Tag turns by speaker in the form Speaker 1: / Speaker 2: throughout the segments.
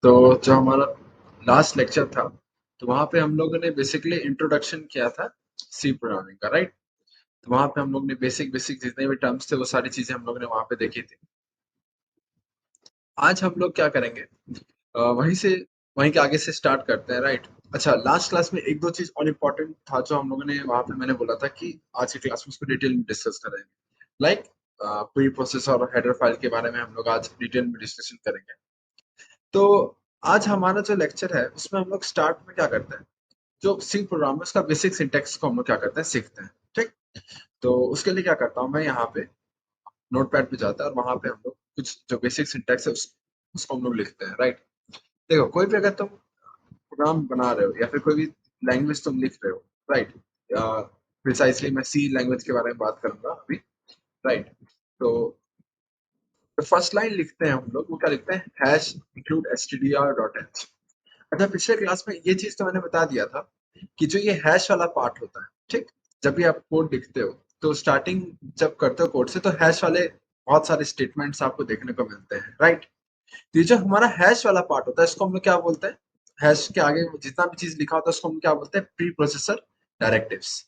Speaker 1: तो जो हमारा लास्ट लेक्चर था, तो वहाँ पे हम लोगों ने बेसिकली इंट्रोडक्शन किया था सी प्रोग्रामिंग का, राइट? तो वहाँ पे हम लोग ने बेसिक बेसिक जितने भी टर्म्स थे वो सारी चीजें हम लोग ने वहाँ पे देखी थी। आज हम लोग क्या करेंगे, वहीं से वहीं के आगे से स्टार्ट करते हैं, राइट? अच्छा, लास्ट क्लास में एक दो चीज और इम्पोर्टेंट था जो हम लोगों ने वहाँ पे मैंने बोला था कि आज की क्लास में उसको डिटेल में डिस्कस करेंगे, लाइक प्री प्रोसेस और हेडर फाइल के बारे में हम लोग आज डिटेल में डिस्कशन करेंगे। तो आज हमारा जो लेक्चर है उसमें हम लोग स्टार्ट में क्या करते हैं, जो सी प्रोग्रामर्स का बेसिक सिंटेक्स को हम लोग क्या करते हैं, सीखते हैं, ठीक? तो उसके लिए क्या करता हूँ मैं, यहाँ पे नोटपैड पे जाता है और वहां पे हम लोग कुछ जो बेसिक सिंटेक्स है उसको हम लोग लिखते हैं, राइट? देखो, कोई भी अगर तुम प्रोग्राम बना रहे हो या फिर कोई भी लैंग्वेज तुम लिख रहे हो, राइट? प्रिसाइसली मैं सी लैंग्वेज के बारे में बात करूंगा अभी, राइट? तो फर्स्ट लाइन लिखते हैं हम लोग, वो क्या लिखते हैं, hash include stdr dot h। अच्छा, पिछले क्लास में ये चीज तो मैंने बता दिया था कि जो ये हैश वाला पार्ट होता है, ठीक? जब भी आप कोड लिखते हो तो स्टार्टिंग जब करते हो कोड से, तो हैश वाले बहुत सारे स्टेटमेंट्स आपको देखने को मिलते हैं, राइट? तो ये जो हमारा हैश वाला पार्ट होता है इसको हम लोग क्या बोलते हैं, हैश के आगे जितना भी चीज लिखा होता है उसको हम क्या बोलते हैं, प्री प्रोसेसर डायरेक्टिव्स,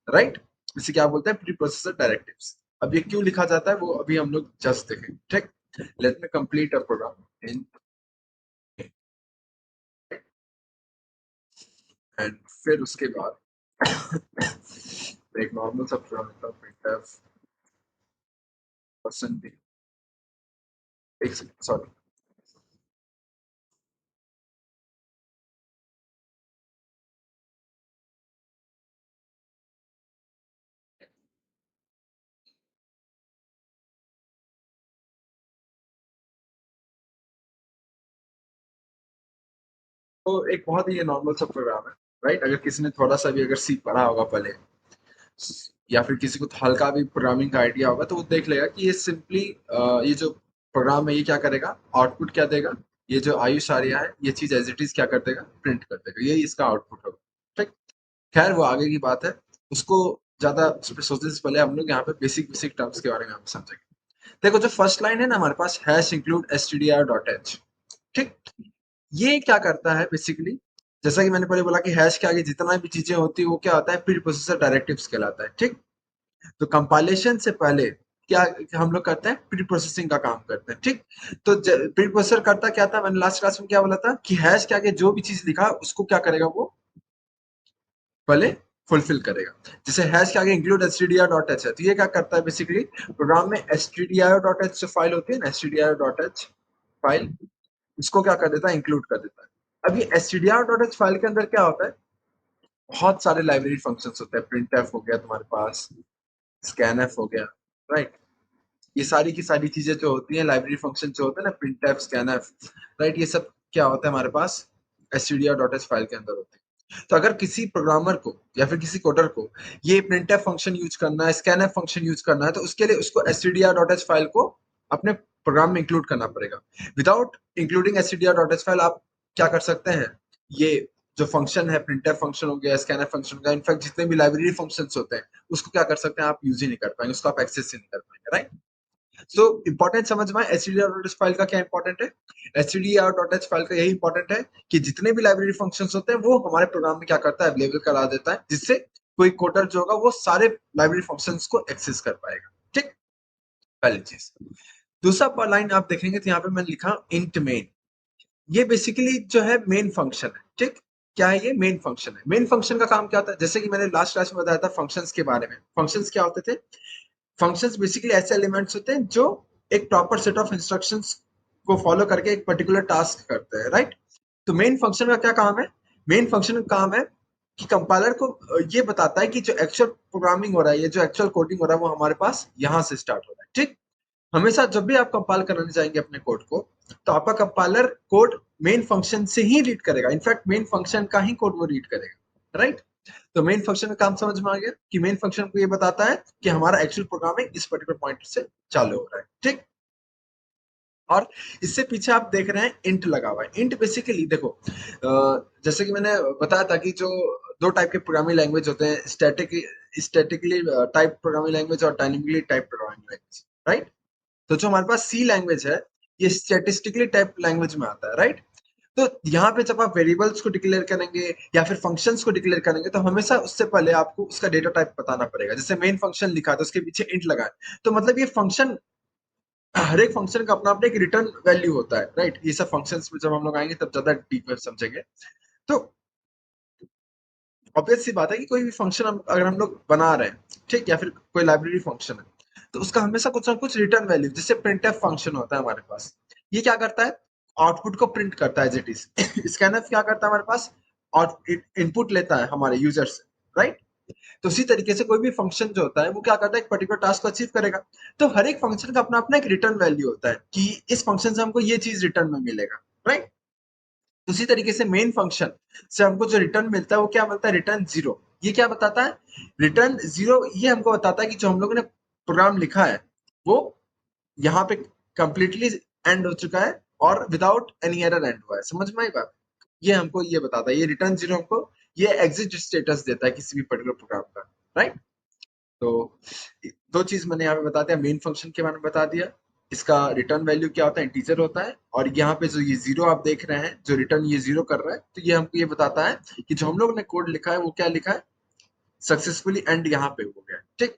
Speaker 1: राइट? इसे क्या बोलते हैं, प्री प्रोसेसर डायरेक्टिव्स। अब ये क्यों लिखा जाता है वो अभी हम लोग जस्ट देखेंगे, ठीक? Let me complete a program in, and फिर उसके बाद एक नॉर्मल सा प्रोग्राम लिखता हूँ, printf परसेंट डी, एक सेकंड, सॉरी। तो एक बहुत ही ये नॉर्मल सा प्रोग्राम है, राइट? अगर किसी ने थोड़ा सा भी अगर सी पढ़ा होगा पहले, या फिर किसी को हल्का भी प्रोग्रामिंग का आइडिया होगा, तो वो देख लेगा कि ये सिंपली ये जो प्रोग्राम है ये क्या करेगा, आउटपुट क्या देगा, ये जो आयुष आर्या है ये चीज एज इट इज क्या कर देगा, प्रिंट कर देगा, यही इसका आउटपुट होगा, ठीक? खैर वो आगे की बात है, उसको ज्यादा उस पर सोचने से पहले हम लोग यहाँ पे बेसिक बेसिक टर्म्स के बारे में हम समझेंगे। देखो, जो फर्स्ट लाइन है ना हमारे पास, hash include stdr dot h, ठीक? ये क्या करता है बेसिकली, जैसा कि मैंने पहले बोला कि हैश के आगे जितना भी चीजें होती है वो क्या होता है, प्री प्रोसेसर डायरेक्टिव्स कहलाता है, ठीक? तो कंपाइलेशन से पहले क्या हम लोग करते हैं, प्री प्रोसेसिंग का काम करते हैं, ठीक? तो प्री प्रोसेसर करता क्या था, मैंने लास्ट क्लास में क्या बोला था कि हैश के आगे जो भी चीज लिखा उसको क्या करेगा, वो पहले फुलफिल करेगा। जैसे हैश के आगे इंक्लूड stdr.h है, तो ये क्या करता है बेसिकली, प्रोग्राम में stdr.h जो फाइल होती है ना, stdr.h फाइल, इसको क्या कर देता है, इंक्लूड कर देता है। अब ये stdr.h फाइल के अंदर क्या होता है, बहुत सारे लाइब्रेरी फंक्शंस होते हैं, printf हो गया तुम्हारे पास, scanf हो गया, राइट? ये सारी की सारी चीजें जो होती हैं, लाइब्रेरी फंक्शन जो होते हैं ना, printf, scanf, राइट? ये सब क्या होता है हमारे पास, stdr.h फाइल के अंदर होते हैं। तो अगर किसी प्रोग्रामर को या फिर किसी कोडर को ये printf फंक्शन यूज करना है, scanf फंक्शन यूज करना है, तो उसके लिए उसको stdr.h फाइल को अपने प्रोग्राम में इंक्लूड करना पड़ेगा। विदाउट इंक्लूडिंग stdr.h फाइल आप क्या कर सकते हैं, ये जो फंक्शन है, printf फंक्शन हो गया, scanf फंक्शन हो गया, इनफैक्ट जितने भी लाइब्रेरी फंक्शंस होते हैं उसको क्या कर सकते हैं, आप यूज ही नहीं कर पाएंगे, उसको आप एक्सेस ही नहीं कर पाएंगे, राइट? सो इंपॉर्टेंट समझ में stdr.h फाइल का क्या इंपॉर्टेंट है, stdr.h फाइल का यही इंपॉर्टेंट है कि जितने भी लाइब्रेरी फंक्शंस होते हैं वो हमारे प्रोग्राम में क्या करता है, अवेलेबल करा देता है, जिससे कोई कोडर जो होगा वो सारे लाइब्रेरी फंक्शंस को एक्सेस कर पाएगा, ठीक? पहली चीज। दूसरा लाइन आप देखेंगे तो यहाँ पे मैंने लिखा इंट मेन। ये बेसिकली जो है मेन फंक्शन है, ठीक? क्या है ये, मेन फंक्शन है। मेन फंक्शन का काम क्या होता है, जैसे कि मैंने लास्ट क्लास में बताया था फंक्शंस के बारे में। फंक्शंस क्या होते थे, फंक्शंस बेसिकली ऐसे एलिमेंट्स होते हैं जो एक प्रॉपर सेट ऑफ इंस्ट्रक्शंस को फॉलो करके एक पर्टिकुलर टास्क करते हैं, राइट? तो मेन फंक्शन का क्या काम है, मेन फंक्शन का काम है कि कंपाइलर को ये बताता है कि जो एक्चुअल प्रोग्रामिंग हो रहा है, ये जो एक्चुअल कोडिंग हो रहा है वो हमारे पास यहाँ से स्टार्ट हो रहा है, ठीक? हमेशा जब भी आप कंपाइल कराने जाएंगे अपने कोड को, तो आपका कंपाइलर कोड मेन फंक्शन से ही रीड करेगा, इनफैक्ट मेन फंक्शन का ही कोड वो रीड करेगा, राइट? तो मेन फंक्शन का काम समझ में आ गया कि मेन फंक्शन को ये बताता है कि हमारा एक्चुअल प्रोग्रामिंग इस पर्टिकुलर पॉइंट से चालू हो रहा है, ठीक? और इससे पीछे आप देख रहे हैं इंट लगा हुआ है। इंट बेसिकली देखो, जैसे कि मैंने बताया था कि जो दो टाइप के प्रोग्रामिंग लैंग्वेज होते हैं, स्टैटिकली टाइप प्रोग्रामिंग लैंग्वेज और dynamically type programming language, right? तो जो हमारे पास सी लैंग्वेज है, ये स्टैटिस्टिकली टाइप लैंग्वेज में आता है, राइट? तो यहाँ पे जब आप वेरिएबल्स को डिक्लेयर करेंगे या फिर फंक्शंस को डिक्लेयर करेंगे तो हमेशा उससे पहले आपको उसका डेटा टाइप बताना पड़ेगा। जैसे मेन फंक्शन लिखा है तो उसके पीछे इंट लगा है, तो मतलब ये फंक्शन, हर एक फंक्शन का अपना अपना एक रिटर्न वैल्यू होता है, राइट? ये सब फंक्शंस में जब हम लोग आएंगे तब ज्यादा डीप में समझेंगे। तो ऑब्वियस सी बात है कि कोई भी फंक्शन अगर हम लोग बना रहे हैं, ठीक, या फिर कोई लाइब्रेरी फंक्शन है, तो उसका हमेशा कुछ ना कुछ रिटर्न वैल्यू, जैसे प्रिंटफ फंक्शन होता है हमारे पास, ये क्या करता है, आउटपुट को प्रिंट करता है एज इट इज। स्कैनफ क्या करता है हमारे पास, इनपुट लेता है हमारे यूजर से, राइट? तो उसी तरीके से कोई भी फंक्शन जो होता है वो क्या करता है, एक पर्टिकुलर टास्क को अचीव करेगा। तो हर एक फंक्शन का अपना अपना एक रिटर्न वैल्यू होता है कि इस फंक्शन से हमको ये चीज रिटर्न में मिलेगा, राइट? उसी तरीके से मेन फंक्शन से हमको जो रिटर्न मिलता है वो क्या मिलता है, रिटर्न जीरो। ये क्या बताता है, रिटर्न जीरो ये हमको बताता है कि जो हम लोगों ने प्रोग्राम लिखा है वो यहाँ पे कंप्लीटली एंड हो चुका है और विदाउट एनी एरर एंड हुआ है। समझ में आई बात? ये हमको ये बताता है, ये रिटर्न जीरो हमको ये एग्जिट स्टेटस देता है किसी भी पर्टिकुलर प्रोग्राम का, राइट? तो दो चीज मैंने यहाँ पे बता दिया, मेन फंक्शन के बारे में बता दिया, इसका रिटर्न वैल्यू क्या होता है, इंटीजर होता है, और यहाँ पे जो ये जीरो आप देख रहे हैं, जो रिटर्न ये जीरो कर रहा है, तो ये हमको ये बताता है कि जो हम लोग ने कोड लिखा है वो क्या लिखा है, सक्सेसफुली एंड यहाँ पे हो गया, ठीक।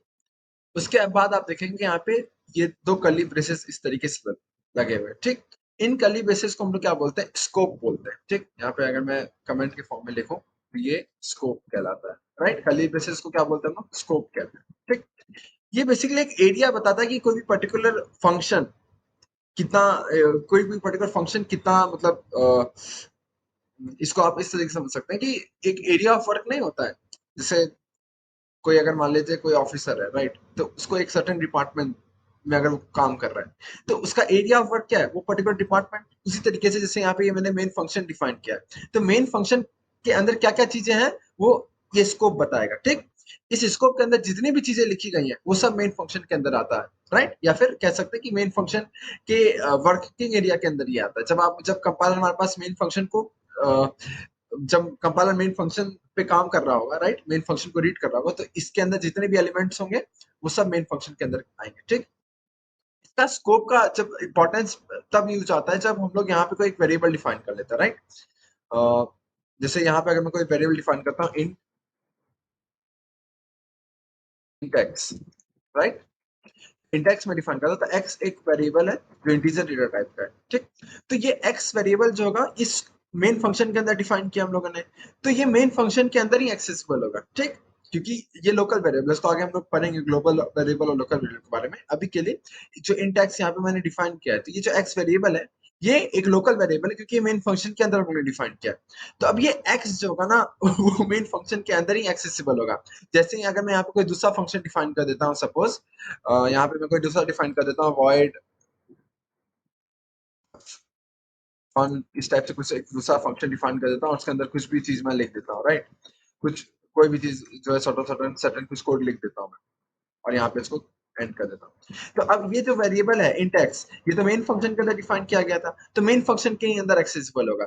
Speaker 1: उसके बाद आप देखेंगे यहाँ पे ये दो कर्ली ब्रेसेस इस तरीके से लगे हुए हैं, ठीक। इन कर्ली ब्रेसेस को हम लोग क्या बोलते हैं, स्कोप बोलते हैं, ठीक। यहाँ पे अगर मैं कमेंट के फॉर्म में लिखूं तो ये स्कोप कहलाता है, राइट? कर्ली ब्रेसेस को क्या बोलते हैं हम लोग, स्कोप कहते हैं, ठीक। ये बेसिकली एक एरिया बताता है कि कोई भी पर्टिकुलर फंक्शन कितना, कोई भी पर्टिकुलर फंक्शन कितना, मतलब इसको आप इस तरीके से समझ सकते हैं कि एक एरिया ऑफ वर्क नहीं होता है, जैसे कोई अगर मान लीजिए कोई ऑफिसर है, राइट? तो उसको एक सर्टेन डिपार्टमेंट में अगर वो काम कर रहा है तो उसका एरिया ऑफ वर्क क्या है, वो पर्टिकुलर डिपार्टमेंट। उसी तरीके से जैसे यहाँ पे ये मैंने मेन फंक्शन डिफाइन किया है, तो मेन फंक्शन के अंदर क्या क्या चीजें हैं वो ये स्कोप बताएगा, ठीक। इस स्कोप के अंदर जितनी भी चीजें लिखी गई हैं वो सब मेन फंक्शन के अंदर आता है, राइट? या फिर कह सकते हैं कि मेन फंक्शन के वर्किंग एरिया के अंदर ये आता है। जब कंपाइलर हमारे पास मेन फंक्शन को जब कंपाइलर मेन फंक्शन पे काम कर रहा होगा, राइट, मेन फंक्शन को रीड कर रहा होगा, तो इसके अंदर जितने भी एलिमेंट्स होंगे वो सब मेन फंक्शन के अंदर आएंगे, ठीक। इसका स्कोप का जब इंपॉर्टेंस तब यूज आता है जब हम लोग यहाँ पे कोई एक वेरिएबल डिफाइन कर लेते हैं, राइट? जैसे यहाँ पे अगर मैं कोई वेरिएबल डिफाइन करता हूँ इंट एक्स, राइट? इंडेक्स में डिफाइन करता है, तो एक्स एक वेरिएबल है जो इंटीजर डेटा टाइप का है, ठीक। तो ये एक्स वेरिएबल जो होगा इस मेन फंक्शन के अंदर डिफाइन किया हम लोगों ने, तो ये मेन फंक्शन के अंदर ही एक्सेसिबल होगा, ठीक। क्योंकि ये लोकल वेरिएबल, इसको आगे हम लोग पढ़ेंगे ग्लोबल वेरिएबल और लोकल वेरिएबल के बारे में। अभी के लिए जो इंट एक्स यहाँ पे मैंने डिफाइन किया है, तो ये जो एक्स वेरिएबल है ये एक लोकल वेरिएबल है क्योंकि ये मेन फंक्शन के अंदर हमने डिफाइन किया है। तो अब ये एक्स जो होगा ना वो मेन फंक्शन के अंदर ही एक्सेसिबल होगा। जैसे ही अगर मैं यहाँ पे कोई दूसरा फंक्शन डिफाइन कर देता हूँ, सपोज यहाँ पे मैं कोई दूसरा डिफाइन कर देता हूँ, वॉइड फन, इस टाइप से कुछ एक दूसरा फंक्शन डिफाइन कर देता हूँ, उसके अंदर कुछ भी चीज मैं लिख देता हूँ, राइट? कुछ कोई भी चीज जो है सटन सटन सटन कुछ कोड लिख देता हूँ मैं और यहाँ पे इसको एंड कर देता हूँ। तो अब ये जो वेरिएबल है इंटेक्स, ये तो मेन फंक्शन के अंदर डिफाइन किया गया था, तो मेन फंक्शन के ही अंदर एक्सेसिबल होगा।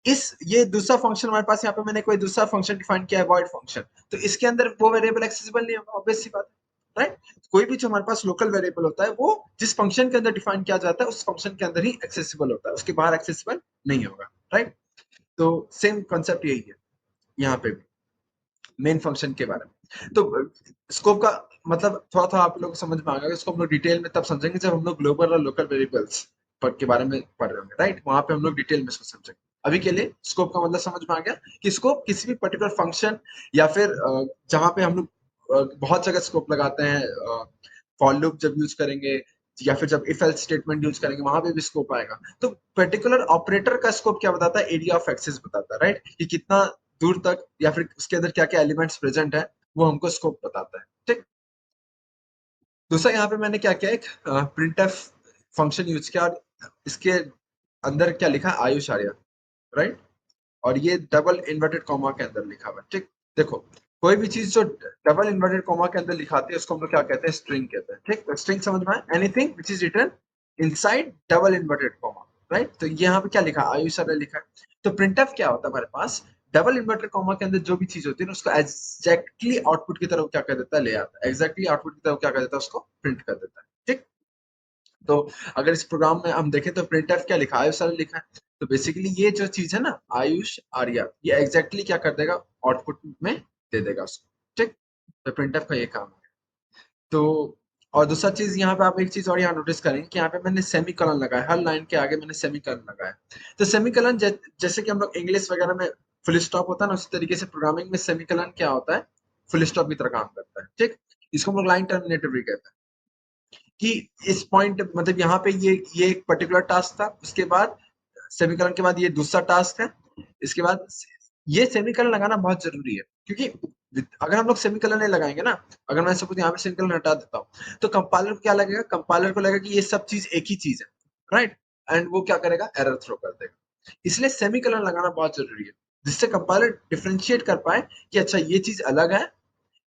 Speaker 1: इस ये दूसरा फंक्शन हमारे पास, यहाँ पे मैंने कोई दूसरा फंक्शन डिफाइन किया है वॉइड फंक्शन, तो इसके अंदर वो वेरिएबल एक्सेसिबल नहीं होगा, ऑब्वियस सी बात है, राइट? कोई भी जो हमारे पास लोकल वेरिएबल होता है वो जिस फंक्शन के अंदर डिफाइन किया जाता है उस फंक्शन के अंदर ही एक्सेसिबल होता है, उसके बाहर एक्सेसिबल नहीं होगा, राइट? तो सेम कंसेप्ट यही है यहाँ पे भी मेन फंक्शन के बारे में। तो स्कोप का मतलब थोड़ा थोड़ा आप लोग समझ में आ गया, इसको हम लोग डिटेल में तब समझेंगे जब हम लोग ग्लोबल और लोकल वेरिएबल्स पर के बारे में पढ़ रहे होंगे, राइट? वहां पे हम लोग डिटेल में इसको समझेंगे। अभी के लिए स्कोप का मतलब समझ में आ गया कि स्कोप किसी भी पर्टिकुलर फंक्शन या फिर जहां पे हम लोग बहुत जगह स्कोप लगाते हैं, फॉर लूप जब यूज करेंगे या फिर जब इफ एल्स स्टेटमेंट यूज करेंगे वहां पे भी स्कोप आएगा। तो पर्टिकुलर ऑपरेटर का स्कोप क्या बताता है, एरिया ऑफ एक्सेस बताता है, राइट? कि कितना दूर तक या फिर उसके अंदर क्या क्या एलिमेंट्स प्रेजेंट है वो हमको स्कोप बताता है, ठीक। दूसरा यहाँ पे मैंने क्या किया, एक प्रिंटफ फंक्शन यूज किया और इसके अंदर क्या लिखा, आयुष आर्य, राइट? और ये डबल इन्वर्टेड कॉमा के अंदर लिखा हुआ है, ठीक। देखो कोई भी चीज जो डबल इन्वर्टेड कॉमा के अंदर लिखाती है उसको हम लोग क्या कहते हैं, स्ट्रिंग कहते हैं, ठीक। तो स्ट्रिंग समझ में आया, anything which is written inside double inverted comma, right? तो यहाँ पे क्या लिखा, आयुष आर्य लिखा है। तो प्रिंटफ क्या होता है हमारे पास, डबल इन्वर्टेड कॉमा के अंदर जो भी चीज होती है ना उसको एग्जैक्टली आउटपुट की तरफ क्या कर देता है, ले आता है, एग्जैक्टली आउटपुट की तरफ क्या कर देता है, उसको प्रिंट कर देता है, ठीक। तो अगर इस प्रोग्राम में हम देखें तो प्रिंटफ क्या लिखा है, आयुष आर्य लिखा है। तो बेसिकली ये जो चीज है ना, आयुष आर्या, ये एग्जैक्टली क्या कर देगा, आउटपुट में दे देगा उसको। ठीक, तो प्रिंटफ का ये काम है। तो और दूसरा चीज यहाँ पे आप एक चीज और यहाँ नोटिस करेंगे कि यहाँ पे मैंने सेमी कलन लगाया, हर लाइन के आगे मैंने सेमी कलन लगाया। तो सेमी कलन जैसे कि हम लोग इंग्लिश वगैरह में फुल स्टॉप होता है ना, उसी तरीके से प्रोग्रामिंग में सेमी कलन क्या होता है, फुल स्टॉप की तरह काम करता है। ठीक, इसको हम लोग लाइन टर्मिनेटर भी कहते हैं कि इस पॉइंट मतलब यहाँ पे ये एक पर्टिकुलर टास्क था, उसके बाद सेमीकलन के बाद ये दूसरा टास्क है, इसके बाद ये सेमीकलन लगाना बहुत जरूरी है, क्योंकि अगर हम लोग सेमीकलन नहीं लगाएंगे ना, अगर मैं सपोज यहाँ पे सेमीकलन हटा देता हूँ, तो कंपाइलर को क्या लगेगा, कंपाइलर को लगेगा कि ये सब चीज एक ही चीज है, राइट, एंड वो क्या करेगा, एरर थ्रो कर देगा। इसलिए सेमीकलन लगाना बहुत जरूरी है, जिससे कंपाइलर डिफरेंशिएट कर पाए कि अच्छा ये चीज अलग है,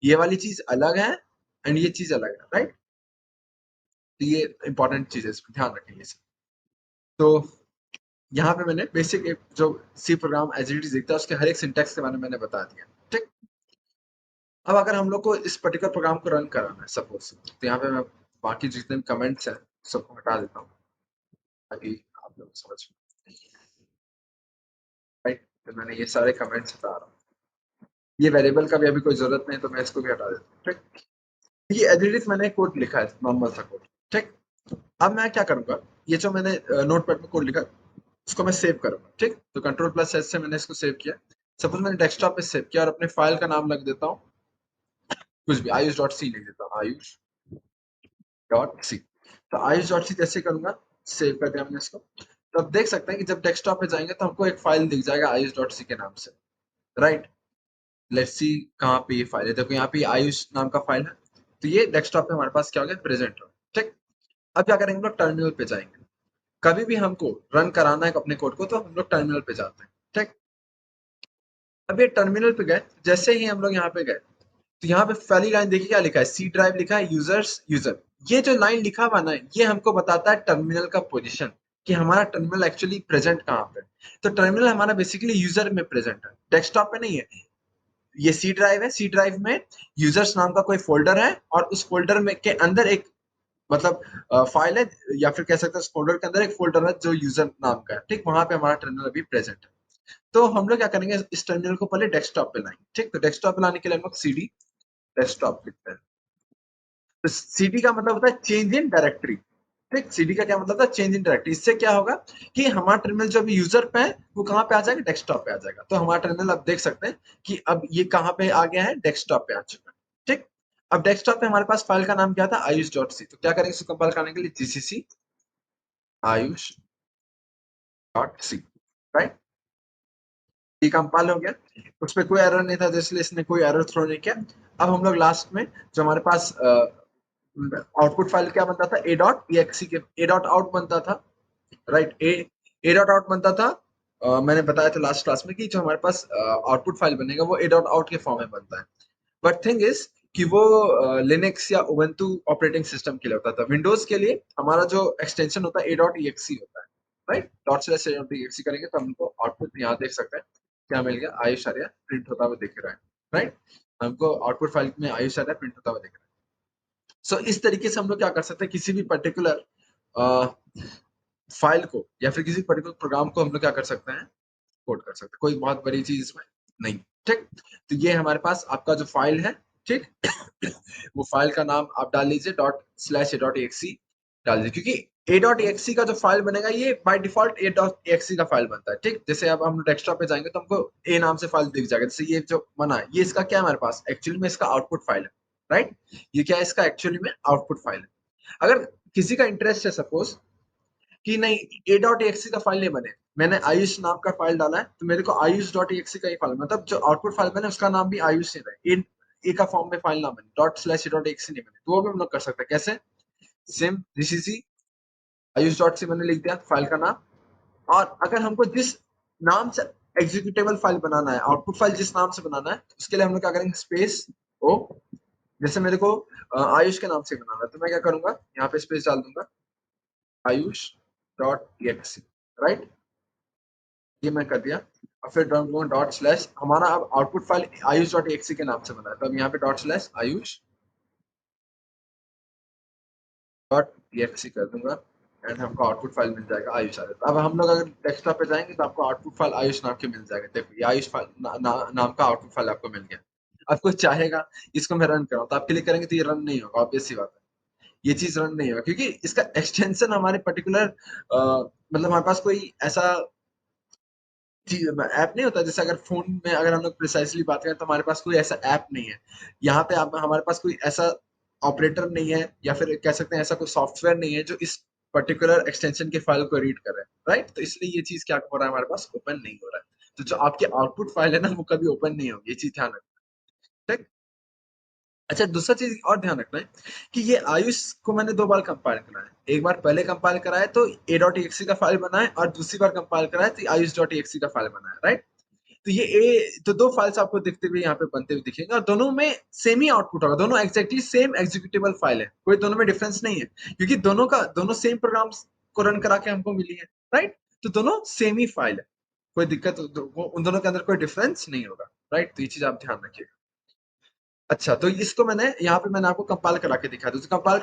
Speaker 1: ये वाली चीज अलग है, एंड ये चीज अलग है, राइट। तो ये इंपॉर्टेंट चीज है, इसमें ध्यान रखेंगे इसे। तो यहाँ पे मैंने बेसिक जो C program as it is दिखता है उसके हर एक सिंटेक्स के बारे में मैंने बता दिया। ठीक, अब अगर हम लोग को इस पर्टिकुलर प्रोग्राम को रन कराना है सपोज, तो यहाँ पे मैं बाकी जितने भी कमेंट्स हैं सबको हटा देता हूँ ताकि आप लोग समझ पाए। राइट, तो मैंने ये सारे कमेंट्स हटा रहा हूँ, ये वेरिएबल का भी अभी कोई जरूरत नहीं, तो मैं इसको भी हटा देता हूँ। ठीक, ये एज इट इज मैंने कोड लिखा है, नॉर्मल सा कोड। ठीक, अब मैं क्या करूंगा, ये जो मैंने नोटपैड में कोड लिखा उसको मैं सेव करूंगा। ठीक, तो कंट्रोल प्लस एस से मैंने इसको सेव किया। सपोज मैंने डेस्कटॉप पे सेव किया और अपने फाइल का नाम लग देता हूँ कुछ भी, आयुष डॉट सी लिख देता हूँ, आयुष डॉट सी। तो आयुष डॉट सी जैसे करूंगा, सेव कर दिया मैंने इसको, तो अब देख सकते हैं कि जब डेस्कटॉप पे जाएंगे तो हमको एक फाइल दिख जाएगा आयुष डॉट सी के नाम से। राइट, लेट्स सी कहाँ पे ये फाइल है, देखो यहाँ पे आयुष नाम का फाइल है, तो ये डेस्कटॉप पे हमारे पास क्या हो गया, प्रेजेंट हो। ठीक, अब क्या करेंगे, हम लोग टर्मिनल पे जाएंगे। कभी भी हमको रन कराना है अपने कोड को, तो हम लोग टर्मिनल पे जाते हैं। ठीक, अब ये टर्मिनल पे गए, जैसे ही हम लोग यहाँ पे गए, तो यहाँ पे पहली लाइन देखिए क्या लिखा है, सी ड्राइव लिखा है, यूजर्स यूजर। ये जो लाइन लिखा हुआ ना, ये हमको बताता है टर्मिनल का पोजीशन, कि हमारा टर्मिनल एक्चुअली प्रेजेंट कहाँ पे। तो टर्मिनल हमारा बेसिकली यूजर में प्रेजेंट है, डेस्कटॉप पे नहीं है। ये सी ड्राइव है, सी ड्राइव में यूजर्स नाम का कोई फोल्डर है, और उस फोल्डर में के अंदर एक मतलब फाइल है, या फिर कह सकते हैं उस फोल्डर के अंदर एक फोल्डर है जो यूजर नाम का है। ठीक, वहां पे हमारा टर्मिनल अभी प्रेजेंट है। तो हम लोग क्या करेंगे, इस टर्मिनल को पहले डेस्कटॉप पे लाएंगे। ठीक, तो डेस्कटॉप पे लाने के लिए हम लोग सीडी डेस्कटॉप लिखते हैं। तो सीडी का मतलब होता है चेंज इन डायरेक्टरी। ठीक, सीडी का क्या मतलब था, चेंज इन डायरेक्टरी। इससे क्या होगा कि हमारा टर्मिनल जो अभी यूजर पे है वो कहाँ पे आ जाएगा, डेस्कटॉप पे आ जाएगा। तो हमारा टर्मिनल अब देख सकते हैं कि अब ये कहाँ पे आ गया है, डेस्कटॉप पे आ चुका है। ठीक, अब डेस्कटॉप पे हमारे पास फाइल का नाम क्या था, आयुष डॉट सी। तो क्या करेंगे, इसको कंपाइल करने के लिए GCC Ayush dot C. Right, ये कंपाइल हो गया, उस पर कोई एरर नहीं था, तो इसलिए इसने कोई एरर थ्रो नहीं किया। अब हम लोग लास्ट में जो हमारे पास आउटपुट फाइल क्या बनता था, ए डॉट एक्सी के, ए डॉट आउट बनता था। राइट, ए डॉट आउट बनता था। मैंने बताया था लास्ट क्लास में कि जो हमारे पास आउटपुट फाइल बनेगा वो ए डॉट आउट के फॉर्म में बनता है। बट थिंग इज कि वो लिनक्स या उबंटू ऑपरेटिंग सिस्टम के लिए होता था। विंडोज के लिए हमारा जो एक्सटेंशन होता है ए डॉट एक्सी होता है। राइट, डॉट स्लैश ए डॉट एक्सी करेंगे तो हमको आउटपुट यहाँ देख सकते हैं क्या मिल गया, आयुष आर्या प्रिंट होता हुआ दिख रहा है। राइट, हमको आउटपुट फाइल में आयुष आर्या प्रिंट होता हुआ दिख रहा है। सो इस तरीके से हम लोग क्या कर सकते हैं, किसी भी पर्टिकुलर फाइल को या फिर किसी पर्टिकुलर प्रोग्राम को हम लोग क्या कर सकते हैं, कोड कर सकते हैं। कोई बहुत बड़ी चीज इसमें नहीं। ठीक, तो ये हमारे पास आपका जो फाइल है। ठीक, वो फाइल का नाम आप डाल लीजिए डॉट स्लैश ए डॉट एक्सी डाल दीजिए, क्योंकि ए डॉट एक्सी का जो फाइल बनेगा ये by default a dot exe का फाइल बनता है। ठीक, जैसे अब हम डेस्कटॉप पे जाएंगे तो हमको ए नाम से फाइल दिख जाएगा, जैसे ये जो बना है ये इसका क्या है, हमारे पास एक्चुअली में इसका आउटपुट फाइल है। राइट, ये क्या है, इसका एक्चुअली में आउटपुट फाइल है। अगर किसी का इंटरेस्ट है सपोज कि नहीं ए डॉट एक्सी का फाइल नहीं बने, मैंने आयुष नाम का फाइल डाला है, तो मेरे को आयुष डॉट एक्सी का ही फाइल, मतलब जो आउटपुट फाइल बने उसका नाम भी आयुष ही रहे, ए का फॉर्म में फाइल ना बने, डॉट स्लैश ए डॉट एक्सी नहीं बने, तो वो भी हम लोग कर सकते हैं। कैसे, same GCC Ayush dot C मैंने लिख दिया फाइल का नाम, और अगर हमको जिस नाम से एग्जीक्यूटेबल फाइल बनाना है, आउटपुट फाइल जिस नाम से बनाना है, उसके लिए हम लोग क्या करेंगे, स्पेस ओ, जैसे मेरे को आयुष के नाम से बनाना है तो मैं क्या करूंगा, यहाँ पे स्पेस डाल दूंगा, आयुष डॉट एक्सी। राइट, ये मैं कर दिया, और फिर डॉट स्लैश, हमारा अब output file Ayush dot exe के नाम से बना है, तो अब यहाँ पे dot slash Ayush dot exe कर दूंगा। एंड हमको आउटपुट फाइल मिल जाएगा आयुष आ जाएगा। अब हम लोग अगर डेस्कटॉप पे जाएंगे तो आपको आउटपुट फाइल आयुष नाम के मिल जाएगा। देखो ये आयुष फाइल नाम का आउटपुट फाइल आपको मिल गया। अब कोई चाहेगा इसको मैं रन कराऊं तो आप क्लिक करेंगे तो ये रन नहीं होगा, ऑब्वियस सी बात है। ये चीज रन नहीं होगा क्योंकि इसका एक्सटेंशन हमारे पर्टिकुलर मतलब हमारे पास कोई ऐसा ऐप नहीं होता। जैसे अगर फोन में अगर हम लोग प्रिसाइसली बात करें तो हमारे पास कोई ऐसा ऐप नहीं है। यहाँ पे आप हमारे पास कोई ऐसा ऑपरेटर नहीं है या फिर कह सकते हैं ऐसा कोई सॉफ्टवेयर नहीं है जो इस पर्टिकुलर एक्सटेंशन के फाइल को रीड करे, राइट? तो इसलिए ये चीज क्या हो रहा है, हमारे पास ओपन नहीं हो रहा है। तो जो आपकी आउटपुट फाइल है ना वो कभी ओपन नहीं होगी, ये चीज ध्यान रखना। ठीक। अच्छा, दूसरा चीज और ध्यान रखना है कि ये आयुष को मैंने 2 बार कंपाइल करा है। एक बार पहले कंपाइल करा है तो a.exe का फाइल बना है और दूसरी बार कंपाइल करा है तो ayush.exe का फाइल बना है, राइट? तो ये तो 2 फाइल्स आपको दिखते हुए यहाँ पे बनते हुए दिखेंगे और दोनों में सेम ही आउटपुट होगा। दोनों एग्जैक्टली सेम एग्जीक्यूटेबल फाइल है। कोई दोनों में डिफरेंस नहीं है क्योंकि दोनों सेम प्रोग्राम्स को रन करा के हमको मिली है, राइट? तो दोनों सेम ही फाइल है। कोई दिक्कत उन दोनों के अंदर कोई डिफरेंस नहीं होगा, राइट? तो ये चीज आप ध्यान रखिएगा। अच्छा, तो इसको मैंने आपको कंपाइल करा के दिखाया। तो कंपाइल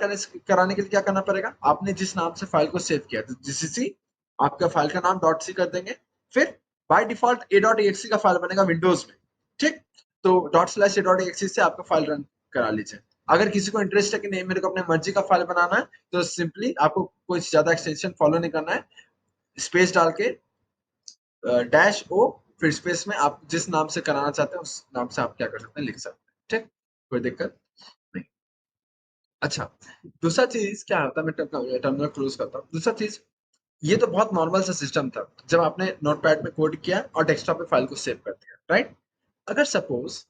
Speaker 1: कराने के लिए क्या करना पड़ेगा? आपने जिस नाम से फाइल को सेव किया, तो जीसीसी आपका फाइल का नाम डॉट सी कर देंगे। फिर बाय डिफॉल्ट a.exe का फाइल बनेगा विंडोज में, ठीक? तो ./a.exe से आपका फाइल रन करा लीजिए। अगर किसी को इंटरेस्ट है कि नहीं मेरे को अपने मर्जी का फाइल बनाना है तो सिंपली आपको कोई ज्यादा एक्सटेंशन फॉलो नहीं करना है। स्पेस डाल के डैश ओ फिर स्पेस में आप जिस नाम से कराना चाहते हैं उस नाम से आप क्या कर सकते हैं, लिख सकते हैं, ठीक? कोई दिक्कत नहीं। अच्छा, दूसरा चीज क्या होता है, मैं टर्मिनल क्लोज करता हूँ। दूसरा चीज, ये तो बहुत नॉर्मल सा सिस्टम था जब आपने नोटपैड में कोड किया और डेस्कटॉप पे फाइल को सेव कर दिया, राइट? अगर सपोज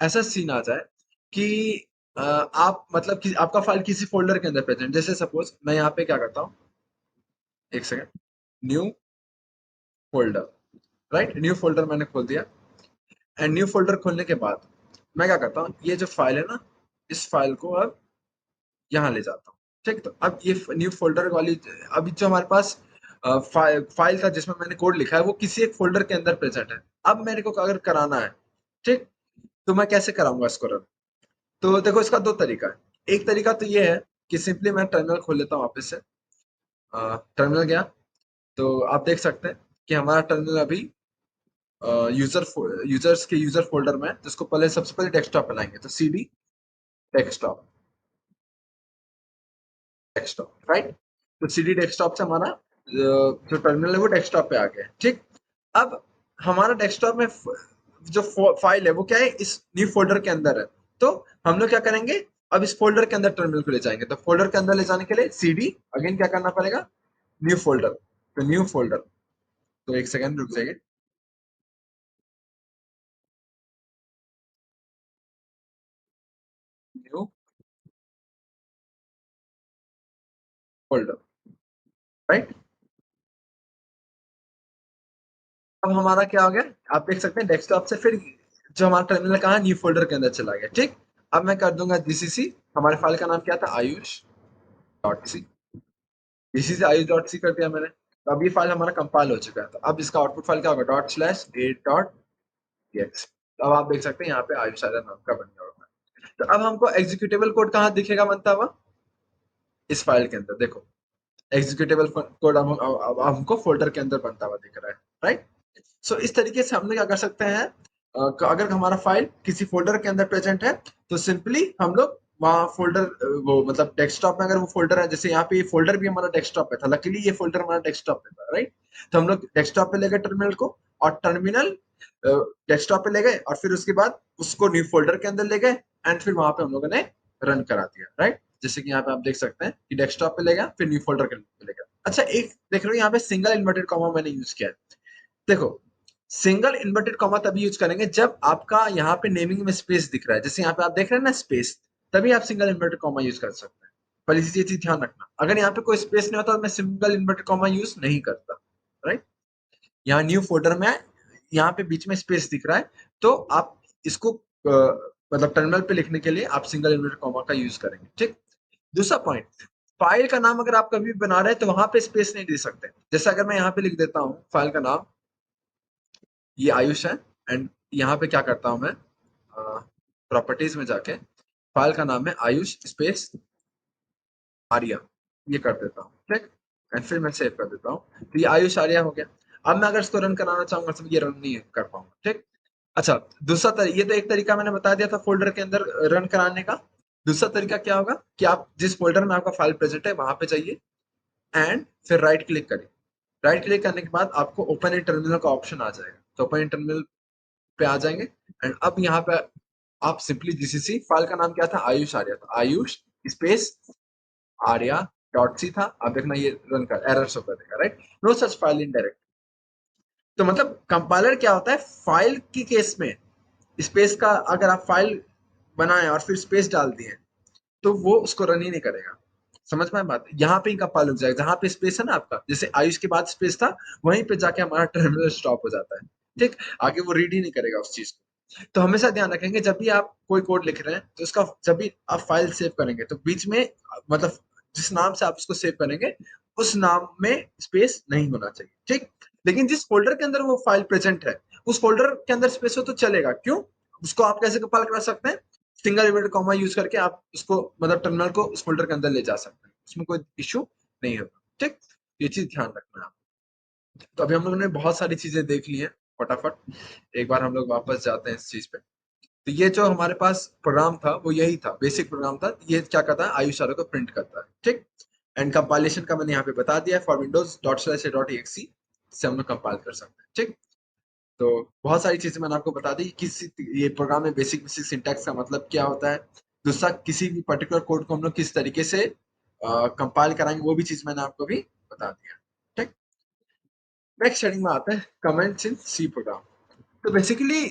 Speaker 1: ऐसा सीन आ जाए कि आप मतलब कि आपका फाइल किसी फोल्डर के अंदर प्रेजेंट, जैसे सपोज मैं यहाँ पे क्या करता हूँ, एक second, new folder, right? New folder मैंने खोल दिया एंड न्यू फोल्डर खोलने के बाद मैं क्या करता हूँ, ये जो फाइल है ना, इस फाइल को अब यहाँ ले जाता हूँ, ठीक? तो अब ये न्यू फोल्डर वाली अभी जो हमारे पास फाइल था जिसमें मैंने कोड लिखा है वो किसी एक फोल्डर के अंदर प्रेजेंट है। अब मेरे को अगर कराना है, ठीक? तो मैं कैसे कराऊंगा इसको रन? तो देखो इसका दो तरीका है। एक तरीका तो ये है कि सिंपली मैं टर्मिनल खोल लेता हूँ वापस से। टर्मिनल गया तो आप देख सकते हैं कि हमारा टर्मिनल अभी यूजर्स के यूजर फोल्डर में है। तो इसको पहले सबसे पहले डेस्कटॉप पे लाएंगे तो cd डेस्कटॉप डेस्कटॉप, राइट? तो cd डेस्कटॉप से हमारा जो टर्मिनल है वो डेस्कटॉप पे आ गया है, ठीक? अब हमारा डेस्कटॉप में जो फाइल है वो क्या है, इस न्यू फोल्डर के अंदर है। तो हम लोग क्या करेंगे, अब इस फोल्डर के अंदर टर्मिनल को ले जाएंगे। तो फोल्डर के अंदर ले जाने के लिए cd अगेन क्या करना पड़ेगा, न्यू फोल्डर। तो न्यू फोल्डर, तो एक सेकंड रुक जाइए। New folder, right? अब हमारा क्या हो गया, आप देख सकते हैं डेस्कटॉप से फिर जो हमारा टर्मिनल कहा न्यू फोल्डर के अंदर चला गया, ठीक? अब मैं कर दूंगा जीसीसी, हमारे फाइल का नाम क्या था, Ayush dot C. GCC Ayush dot C कर दिया मैंने। तो अब ये फाइल हमारा कंपाइल हो चुका है। तो अब इसका आउटपुट फाइल क्या होगा, ./a.txt। तो अब आप देख सकते हैं यहाँ पे आयुष आर्य नाम का बन गया होगा। तो अब हमको एग्जीक्यूटेबल कोड कहाँ दिखेगा बनता हुआ, इस फाइल के अंदर देखो। एग्जीक्यूटेबल कोड अब हमको फोल्डर के अंदर बनता हुआ दिख रहा है, राइट? सो इस तरीके से हम लोग क्या कर सकते हैं, अगर हमारा फाइल किसी फोल्डर के अंदर प्रेजेंट है तो सिंपली हम लोग वहाँ फोल्डर वो मतलब डेस्कटॉप में अगर वो फोल्डर है, जैसे यहाँ पे ये फोल्डर भी हमारा डेस्कटॉप पे था, लकीली ये फोल्डर हमारा डेस्कटॉप पे था, राइट? तो हम लोग डेस्कटॉप पे ले गए टर्मिनल को और टर्मिनल डेस्कटॉप पे ले गए और फिर उसके बाद उसको न्यू फोल्डर के अंदर ले गए एंड फिर वहां पे हम लोगों ने रन करा दिया, राइट? जैसे कि यहाँ पे आप देख सकते हैं कि डेस्कटॉप पे ले गया फिर न्यू फोल्डर के अंदर ले गया। अच्छा, एक देख रहे हो यहाँ पे सिंगल इन्वर्टेड कॉमा मैंने यूज किया है। देखो, सिंगल इन्वर्टेड कॉमा तभी यूज करेंगे जब आपका यहाँ पे नेमिंग में स्पेस दिख रहा है। जैसे यहाँ पे आप देख रहे हैं ना स्पेस, तभी आप सिंगल इन्वर्टेड कॉमा यूज कर सकते हैं। पर इसी चीज ध्यान रखना, अगर यहाँ पे कोई स्पेस नहीं होता तो मैं सिंगल इन्वर्टेड कॉमा यूज नहीं करता, राइट? यहाँ न्यू फोल्डर में यहाँ पे बीच में स्पेस दिख रहा है तो आप इसको मतलब टर्मिनल पे लिखने के लिए आप सिंगल इन्वर्टेड कॉमा का यूज करेंगे, ठीक? दूसरा पॉइंट, फाइल का नाम अगर आप कभी भी बना रहे हैं तो वहां पे स्पेस नहीं दे सकते। जैसे अगर मैं यहाँ पे लिख देता हूँ फाइल का नाम, ये आयुष है एंड यहाँ पे क्या करता हूँ मैं, प्रॉपर्टीज में जाके फाइल का नाम है आयुष स्पेस आर्या, ये कर देता हूँ। ठीक, एंड फिर मैं सेव कर देता हूँ। तो ये आयुष आर्या हो गया। अब मैं अगर इसको रन कराना चाहूंगा तो ये रन नहीं कर पाऊंगा। ठीक, अच्छा, दूसरा ये तो एक तरीका मैंने बता दिया था फोल्डर के अंदर रन कराने का। दूसरा तरीका क्या होगा कि आप जिस फोल्डर में आपका फाइल प्रेजेंट है वहां पे जाइए एंड फिर राइट क्लिक करिए। राइट क्लिक करने के बाद आपको ओपन इन टर्मिनल का ऑप्शन आ जाएगा। तो ओपन इन टर्मिनल पे आ जाएंगे एंड अब यहाँ पे आप सिंपली जीसीसी, फाइल का नाम क्या था, आयुष आर्या था, Ayush space Arya dot C था। अब देखना ये रन कर एरर शो कर देगा, right, no such file in direct. तो मतलब कंपाइलर क्या होता है, फाइल की केस में स्पेस का अगर आप फाइल बनाए और फिर स्पेस डाल दिए तो वो उसको रन ही नहीं करेगा। समझ में बात, यहाँ पे ही कंपाइल हो जाएगा। जहां पे स्पेस है ना आपका, जैसे आयुष के बाद स्पेस था, वहीं पे जाके हमारा टर्मिनल स्टॉप हो जाता है। ठीक, आगे वो रीड ही नहीं करेगा उस चीज को। तो हमेशा ध्यान रखेंगे जब भी आप कोई कोड लिख रहे हैं तो उसका जब भी आप फाइल सेव करेंगे तो बीच में मतलब जिस नाम से आप उसको सेव करेंगे उस नाम में स्पेस नहीं होना चाहिए। ठीक, लेकिन जिस फोल्डर के अंदर वो फाइल प्रेजेंट है उस फोल्डर के अंदर स्पेस हो तो चलेगा। क्यों, उसको आप कैसे कंपाइल करा सकते हैं, सिंगल इन्वर्टेड कॉमा यूज करके आप उसको मतलब टर्मिनल को उस फोल्डर के अंदर ले जा सकते हैं, उसमें कोई इश्यू नहीं होगा। ठीक, ये चीज ध्यान रखना है आप। तो अभी हम लोगों ने बहुत सारी चीजें देख ली हैं, फटाफट एक बार हम लोग वापस जाते हैं इस चीज पे। तो ये जो हमारे पास प्रोग्राम था वो यही था, बेसिक प्रोग्राम था। ये क्या करता है, आयुष आर्या को प्रिंट करता है। ठीक, एंड कंपाइलेशन का मैंने यहाँ पे बता दिया for Windows dot slash A dot exe से हम लोग कंपाइल कर सकते हैं। ठीक, तो बहुत सारी चीजें मैंने आपको बता दी, किसी ये प्रोग्राम में बेसिक बेसिक सिंटैक्स का मतलब क्या होता है। दूसरा, किसी भी पर्टिकुलर कोड को हम लोग किस तरीके से कंपाइल कराएंगे वो भी चीज मैंने आपको भी बता दिया। ठीक, नेक्स्ट हेडिंग में आते हैं, कमेंट्स इन सी प्रोग्राम। तो basically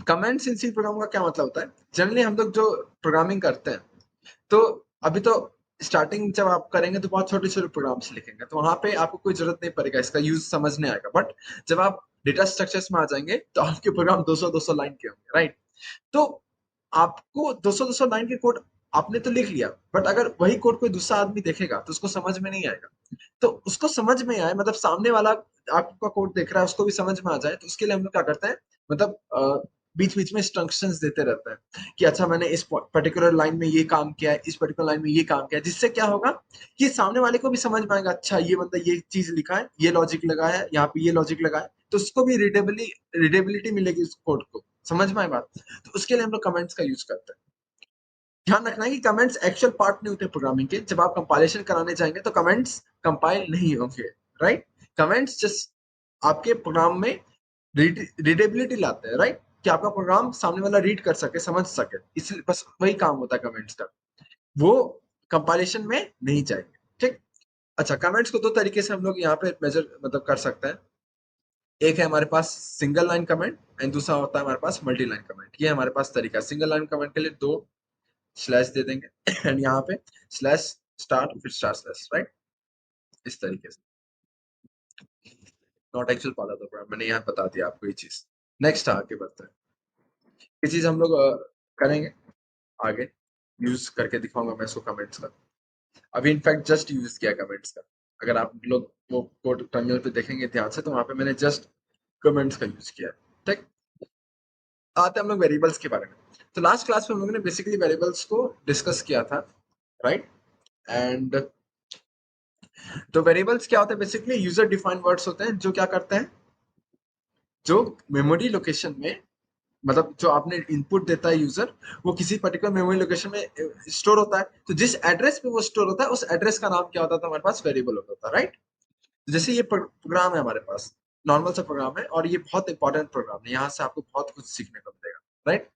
Speaker 1: comments in C program का क्या मतलब होता है, जनरली हम लोग जो प्रोग्रामिंग करते हैं तो अभी तो स्टार्टिंग जब आप करेंगे तो बहुत छोटे छोटे प्रोग्राम्स लिखेंगे तो वहां पे आपको कोई जरूरत नहीं पड़ेगा, इसका यूज समझने आएगा। बट जब आप डेटा स्ट्रक्चर्स में आ जाएंगे तो आपके प्रोग्राम 200-200 लाइन के होंगे, राइट। तो आपको 200-200 लाइन के कोड आपने तो लिख लिया, बट अगर वही कोड कोई दूसरा आदमी देखेगा तो उसको समझ में नहीं आएगा। तो उसको समझ में आए, मतलब सामने वाला आपका कोड देख रहा है उसको भी समझ में आ जाए, तो उसके लिए हम लोग क्या करते हैं, मतलब बीच बीच में इंस्ट्रक्शंस देते रहते हैं कि अच्छा मैंने इस पर्टिकुलर लाइन में ये काम किया है, इस पर्टिकुलर लाइन में ये काम किया है, जिससे क्या होगा कि सामने वाले को भी समझ में आएगा, अच्छा ये बंदा ये चीज लिखा है, ये लॉजिक लगा है, यहाँ पे ये लॉजिक लगा है, तो उसको भी रीडेबिलिटी मिलेगी उस कोड को। समझ में आए बात, तो उसके लिए हम लोग कमेंट्स का यूज करते हैं। ध्यान रखना है कि कमेंट्स एक्चुअल पार्ट नहीं होते प्रोग्रामिंग के। जब आप कंपाइलेशन कराने जाएंगे तो कमेंट्स कंपाइल नहीं होंगे, राइट। कमेंट्स जस्ट आपके प्रोग्राम में रीडेबिलिटी लाते हैं, राइट, कि आपका प्रोग्राम सामने वाला रीड कर सके, समझ सके, इसलिए बस वही काम होता है कमेंट्स का, वो कंपाइलेशन में नहीं जाएंगे। ठीक, अच्छा, कमेंट्स को दो तरीके से हम लोग यहाँ पे मेजर मतलब कर सकते हैं। एक है हमारे पास सिंगल लाइन कमेंट एंड दूसरा होता है हमारे पास मल्टी लाइन कमेंट। ये हमारे पास तरीका, सिंगल लाइन कमेंट के लिए दो स्लैश दे देंगे एंड यहाँ पे स्लैश स्टार्ट फिर स्टार स्लैश, राइट, इस तरीके से। Not actual part of the program, मैंने यहाँ बता दिया आपको ये चीज। नेक्स्ट आगे बढ़ते हैं, ये चीज हम लोग करेंगे आगे, यूज करके दिखाऊंगा मैं इसको कमेंट्स का। अभी इनफैक्ट जस्ट यूज किया कमेंट्स का, अगर आप लोग वो कोड टर्मिनल पे देखेंगे ध्यान से तो वहां पे मैंने जस्ट कमेंट्स का यूज किया है। ठीक, आते हैं हम लोग वेरिएबल्स के बारे में। तो लास्ट क्लास में हम लोगों ने बेसिकली वेरिएबल्स को डिस्कस किया था, राइट। एंड तो वेरिएबल्स क्या होते हैं, बेसिकली यूजर डिफाइंड वर्ड्स होते हैं जो क्या करते हैं, जो मेमोरी लोकेशन में, मतलब जो आपने इनपुट देता है यूजर, वो किसी पर्टिकुलर मेमोरी लोकेशन में स्टोर होता है। तो जिस एड्रेस पे वो स्टोर होता है उस एड्रेस का नाम क्या होता था, हमारे पास वेरिएबल होता था, राइट। जैसे ये प्रोग्राम है हमारे पास, नॉर्मल सा प्रोग्राम है और ये बहुत इंपॉर्टेंट प्रोग्राम है, यहाँ से आपको बहुत कुछ सीखने को मिलेगा, राइट।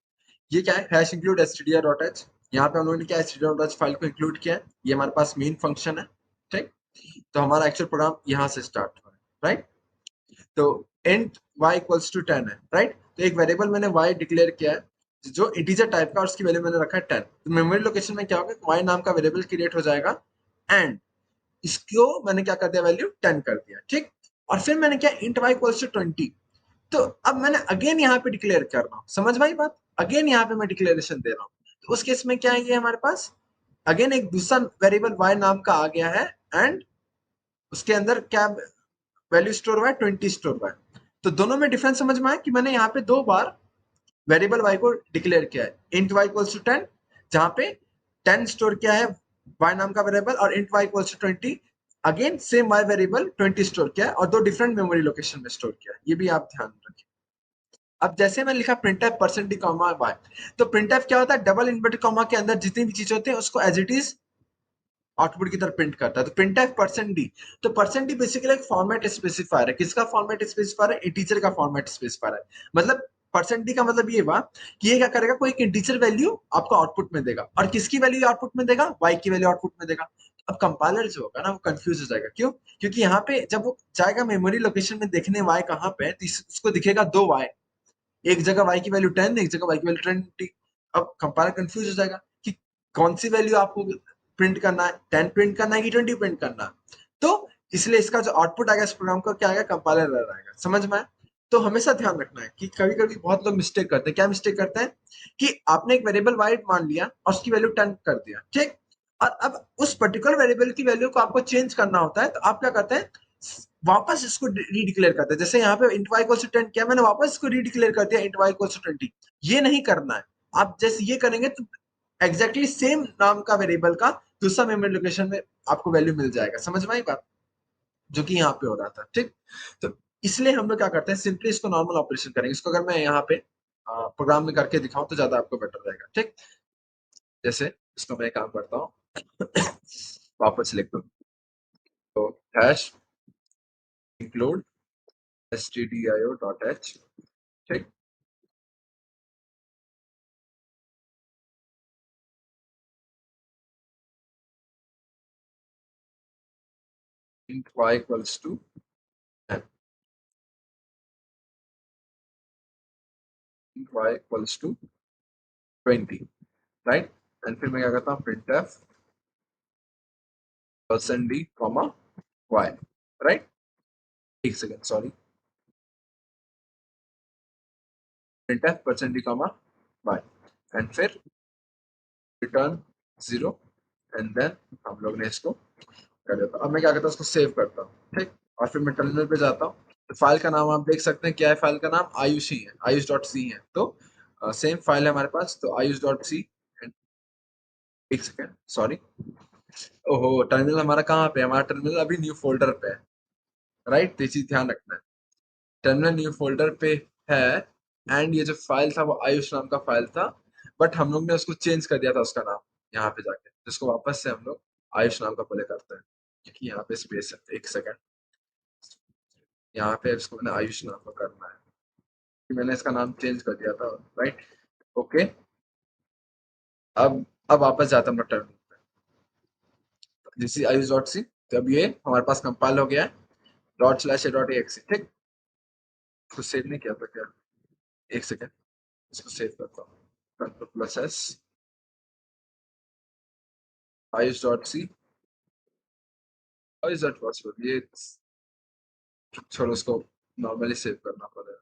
Speaker 1: ये क्या है, हैश इंक्लूड str.h। यहाँ पे हम लोगों ने क्या str.h फाइल को इंक्लूड किया है, ये हमारे पास मेन फंक्शन है। ठीक, तो हमारा एक्चुअल प्रोग्राम यहाँ से स्टार्ट हो रहा है, राइट। तो int y इक्वल्स टू 10 है, राइट। तो एक वेरिएबल मैंने y डिक्लेयर किया है जो इंटीजर टाइप का और उसकी वैल्यू मैंने रखा है 10। तो मेमोरी लोकेशन में क्या होगा, y नाम का वेरिएबल क्रिएट हो जाएगा एंड इसको मैंने क्या कर दिया, वैल्यू 10 कर दिया। ठीक, और फिर मैंने क्या, int y इक्वल्स टू 20। तो अब मैंने अगेन यहाँ पे डिक्लेयर कर रहा हूँ, समझ भाई बात, अगेन यहाँ पे मैं डिक्लेरेशन दे रहा हूँ। तो उस केस में क्या है, ये हमारे पास अगेन एक दूसरा वेरिएबल y नाम का आ गया है एंड उसके अंदर क्या वैल्यू स्टोर हुआ है, 20 स्टोर हुआ है। तो दोनों में डिफरेंस समझ में आया कि मैंने यहाँ पे दो बार वेरिएबल y को डिक्लेयर किया है, इंट y इक्वल्स टू 10, जहाँ पे 10 स्टोर किया है y नाम का वेरिएबल और int y equals to 20, again same y variable 20 store किया है और दो डिफरेंट मेमोरी लोकेशन में स्टोर किया है, ये भी आप ध्यान रखिए। अब जैसे मैं लिखा printf %d कॉमा y, तो printf क्या होता है, डबल इन्वर्टेड कॉमा के अंदर जितनी भी चीजें होती हैं उसको एज इट इज आउटपुट की तरफ प्रिंट करता है। तो printf %d, तो %d बेसिकली एक फॉर्मेट स्पेसिफायर है। किसका फॉर्मेट स्पेसिफायर है, इंटीजर का फॉर्मेट स्पेसिफायर है। मतलब %d का मतलब ये हुआ कि ये क्या करेगा, कोई एक इंटीजर वैल्यू आपको आउटपुट में देगा और किसकी वैल्यू आउटपुट में देगा, y की वैल्यू आउटपुट में देगा। अब कंपाइलर जो होगा ना वो कंफ्यूज हो जाएगा, क्यों, क्योंकि यहाँ पे जब वो जाएगा मेमोरी लोकेशन में देखने y कहाँ पे है, तो उसको दिखेगा दो y, एक जगह y की वैल्यू 10, एक जगह y की वैल्यू 20। अब कंपाइलर कंफ्यूज हो जाएगा कि कौन सी वैल्यू आपको प्रिंट करना है, 10 प्रिंट करना है कि 20 प्रिंट करना है। तो इसलिए इसका जो आउटपुट आएगा इस प्रोग्राम का, क्या आएगा, कंपाइलर एरर आएगा। समझ में आया? तो हमेशा ध्यान रखना है कि कभी कभी बहुत लोग मिस्टेक करते हैं। क्या मिस्टेक करते हैं कि आपने एक वेरिएबल y मान लिया और उसकी वैल्यू 10 कर दिया, ठीक, और अब उस पर्टिकुलर वेरिएबल की वैल्यू को आपको चेंज करना होता है, तो आप क्या करते हैं, वापस इसको रीडिक्लेयर करते हैं। जैसे यहाँ पे int y इक्वल्स टू 10 किया, मैंने वापस इसको रीडिक्लेयर कर दिया int y इक्वल्स टू 20। ये नहीं करना है। आप जैसे ये करेंगे तो एग्जैक्टली सेम नाम का वेरिएबल का दूसरा मेमोरी लोकेशन में आपको वैल्यू मिल जाएगा। समझ में आई बात, जो कि यहाँ पे हो रहा था, ठीक। तो इसलिए हम लोग क्या करते हैं, सिंपली इसको नॉर्मल ऑपरेशन करेंगे। इसको अगर मैं यहाँ पे प्रोग्राम में करके दिखाऊं तो ज्यादा आपको बेटर रहेगा, ठीक। जैसे इसको मैं काम करता हूँ वापस लिख दो, तो हैश इंक्लूड stdio.h, ठीक। int y equals to int y equals to 20, right. And फिर मैं क्या करता हूँ, printf %d comma y, right. एक second, sorry, printf %d comma y, and फिर रिटर्न 0, एंड देन हम लोग ने इसको कर देता हूँ। अब मैं क्या करता हूँ, उसको सेव करता हूँ, ठीक। और फिर मैं टर्मिनल पे जाता हूँ, तो फाइल का नाम आप देख सकते हैं, क्या है, फाइल का नाम आयुषी है, ayush.c है। तो सेम फाइल है हमारे पास, तो ayush.c। एक सेकेंड, सॉरी, ओहो, टर्मिनल हमारा कहाँ पे है, हमारा टर्मिनल अभी न्यू फोल्डर पे है, राइट। तो ये चीज ध्यान रखना है, टर्मिनल न्यू फोल्डर पे है। एंड ये जो फाइल था वो आयुष नाम का फाइल था, बट हम लोग ने उसको चेंज कर दिया था उसका नाम यहाँ पे जाके, जिसको वापस से हम लोग आयुष नाम का प्ले करते हैं, क्योंकि यहाँ पे स्पेस है। एक सेकंड, यहाँ पे इसको मैंने आयुष नाम का करना है, कि मैंने इसका नाम चेंज कर दिया था, राइट। ओके, अब वापस जाता हूँ मैं टर्मिनल पे, this is Ayush dot C. तो अब ये हमारे पास कंपाइल हो गया है, ./a.exe, ठीक। इसको सेव नहीं किया था क्या, एक सेकंड, इसको सेव करता हूँ, Ctrl+S, ayush.c। How is that possible, ये छोड़ो, उसको नॉर्मली सेव करना पड़ेगा।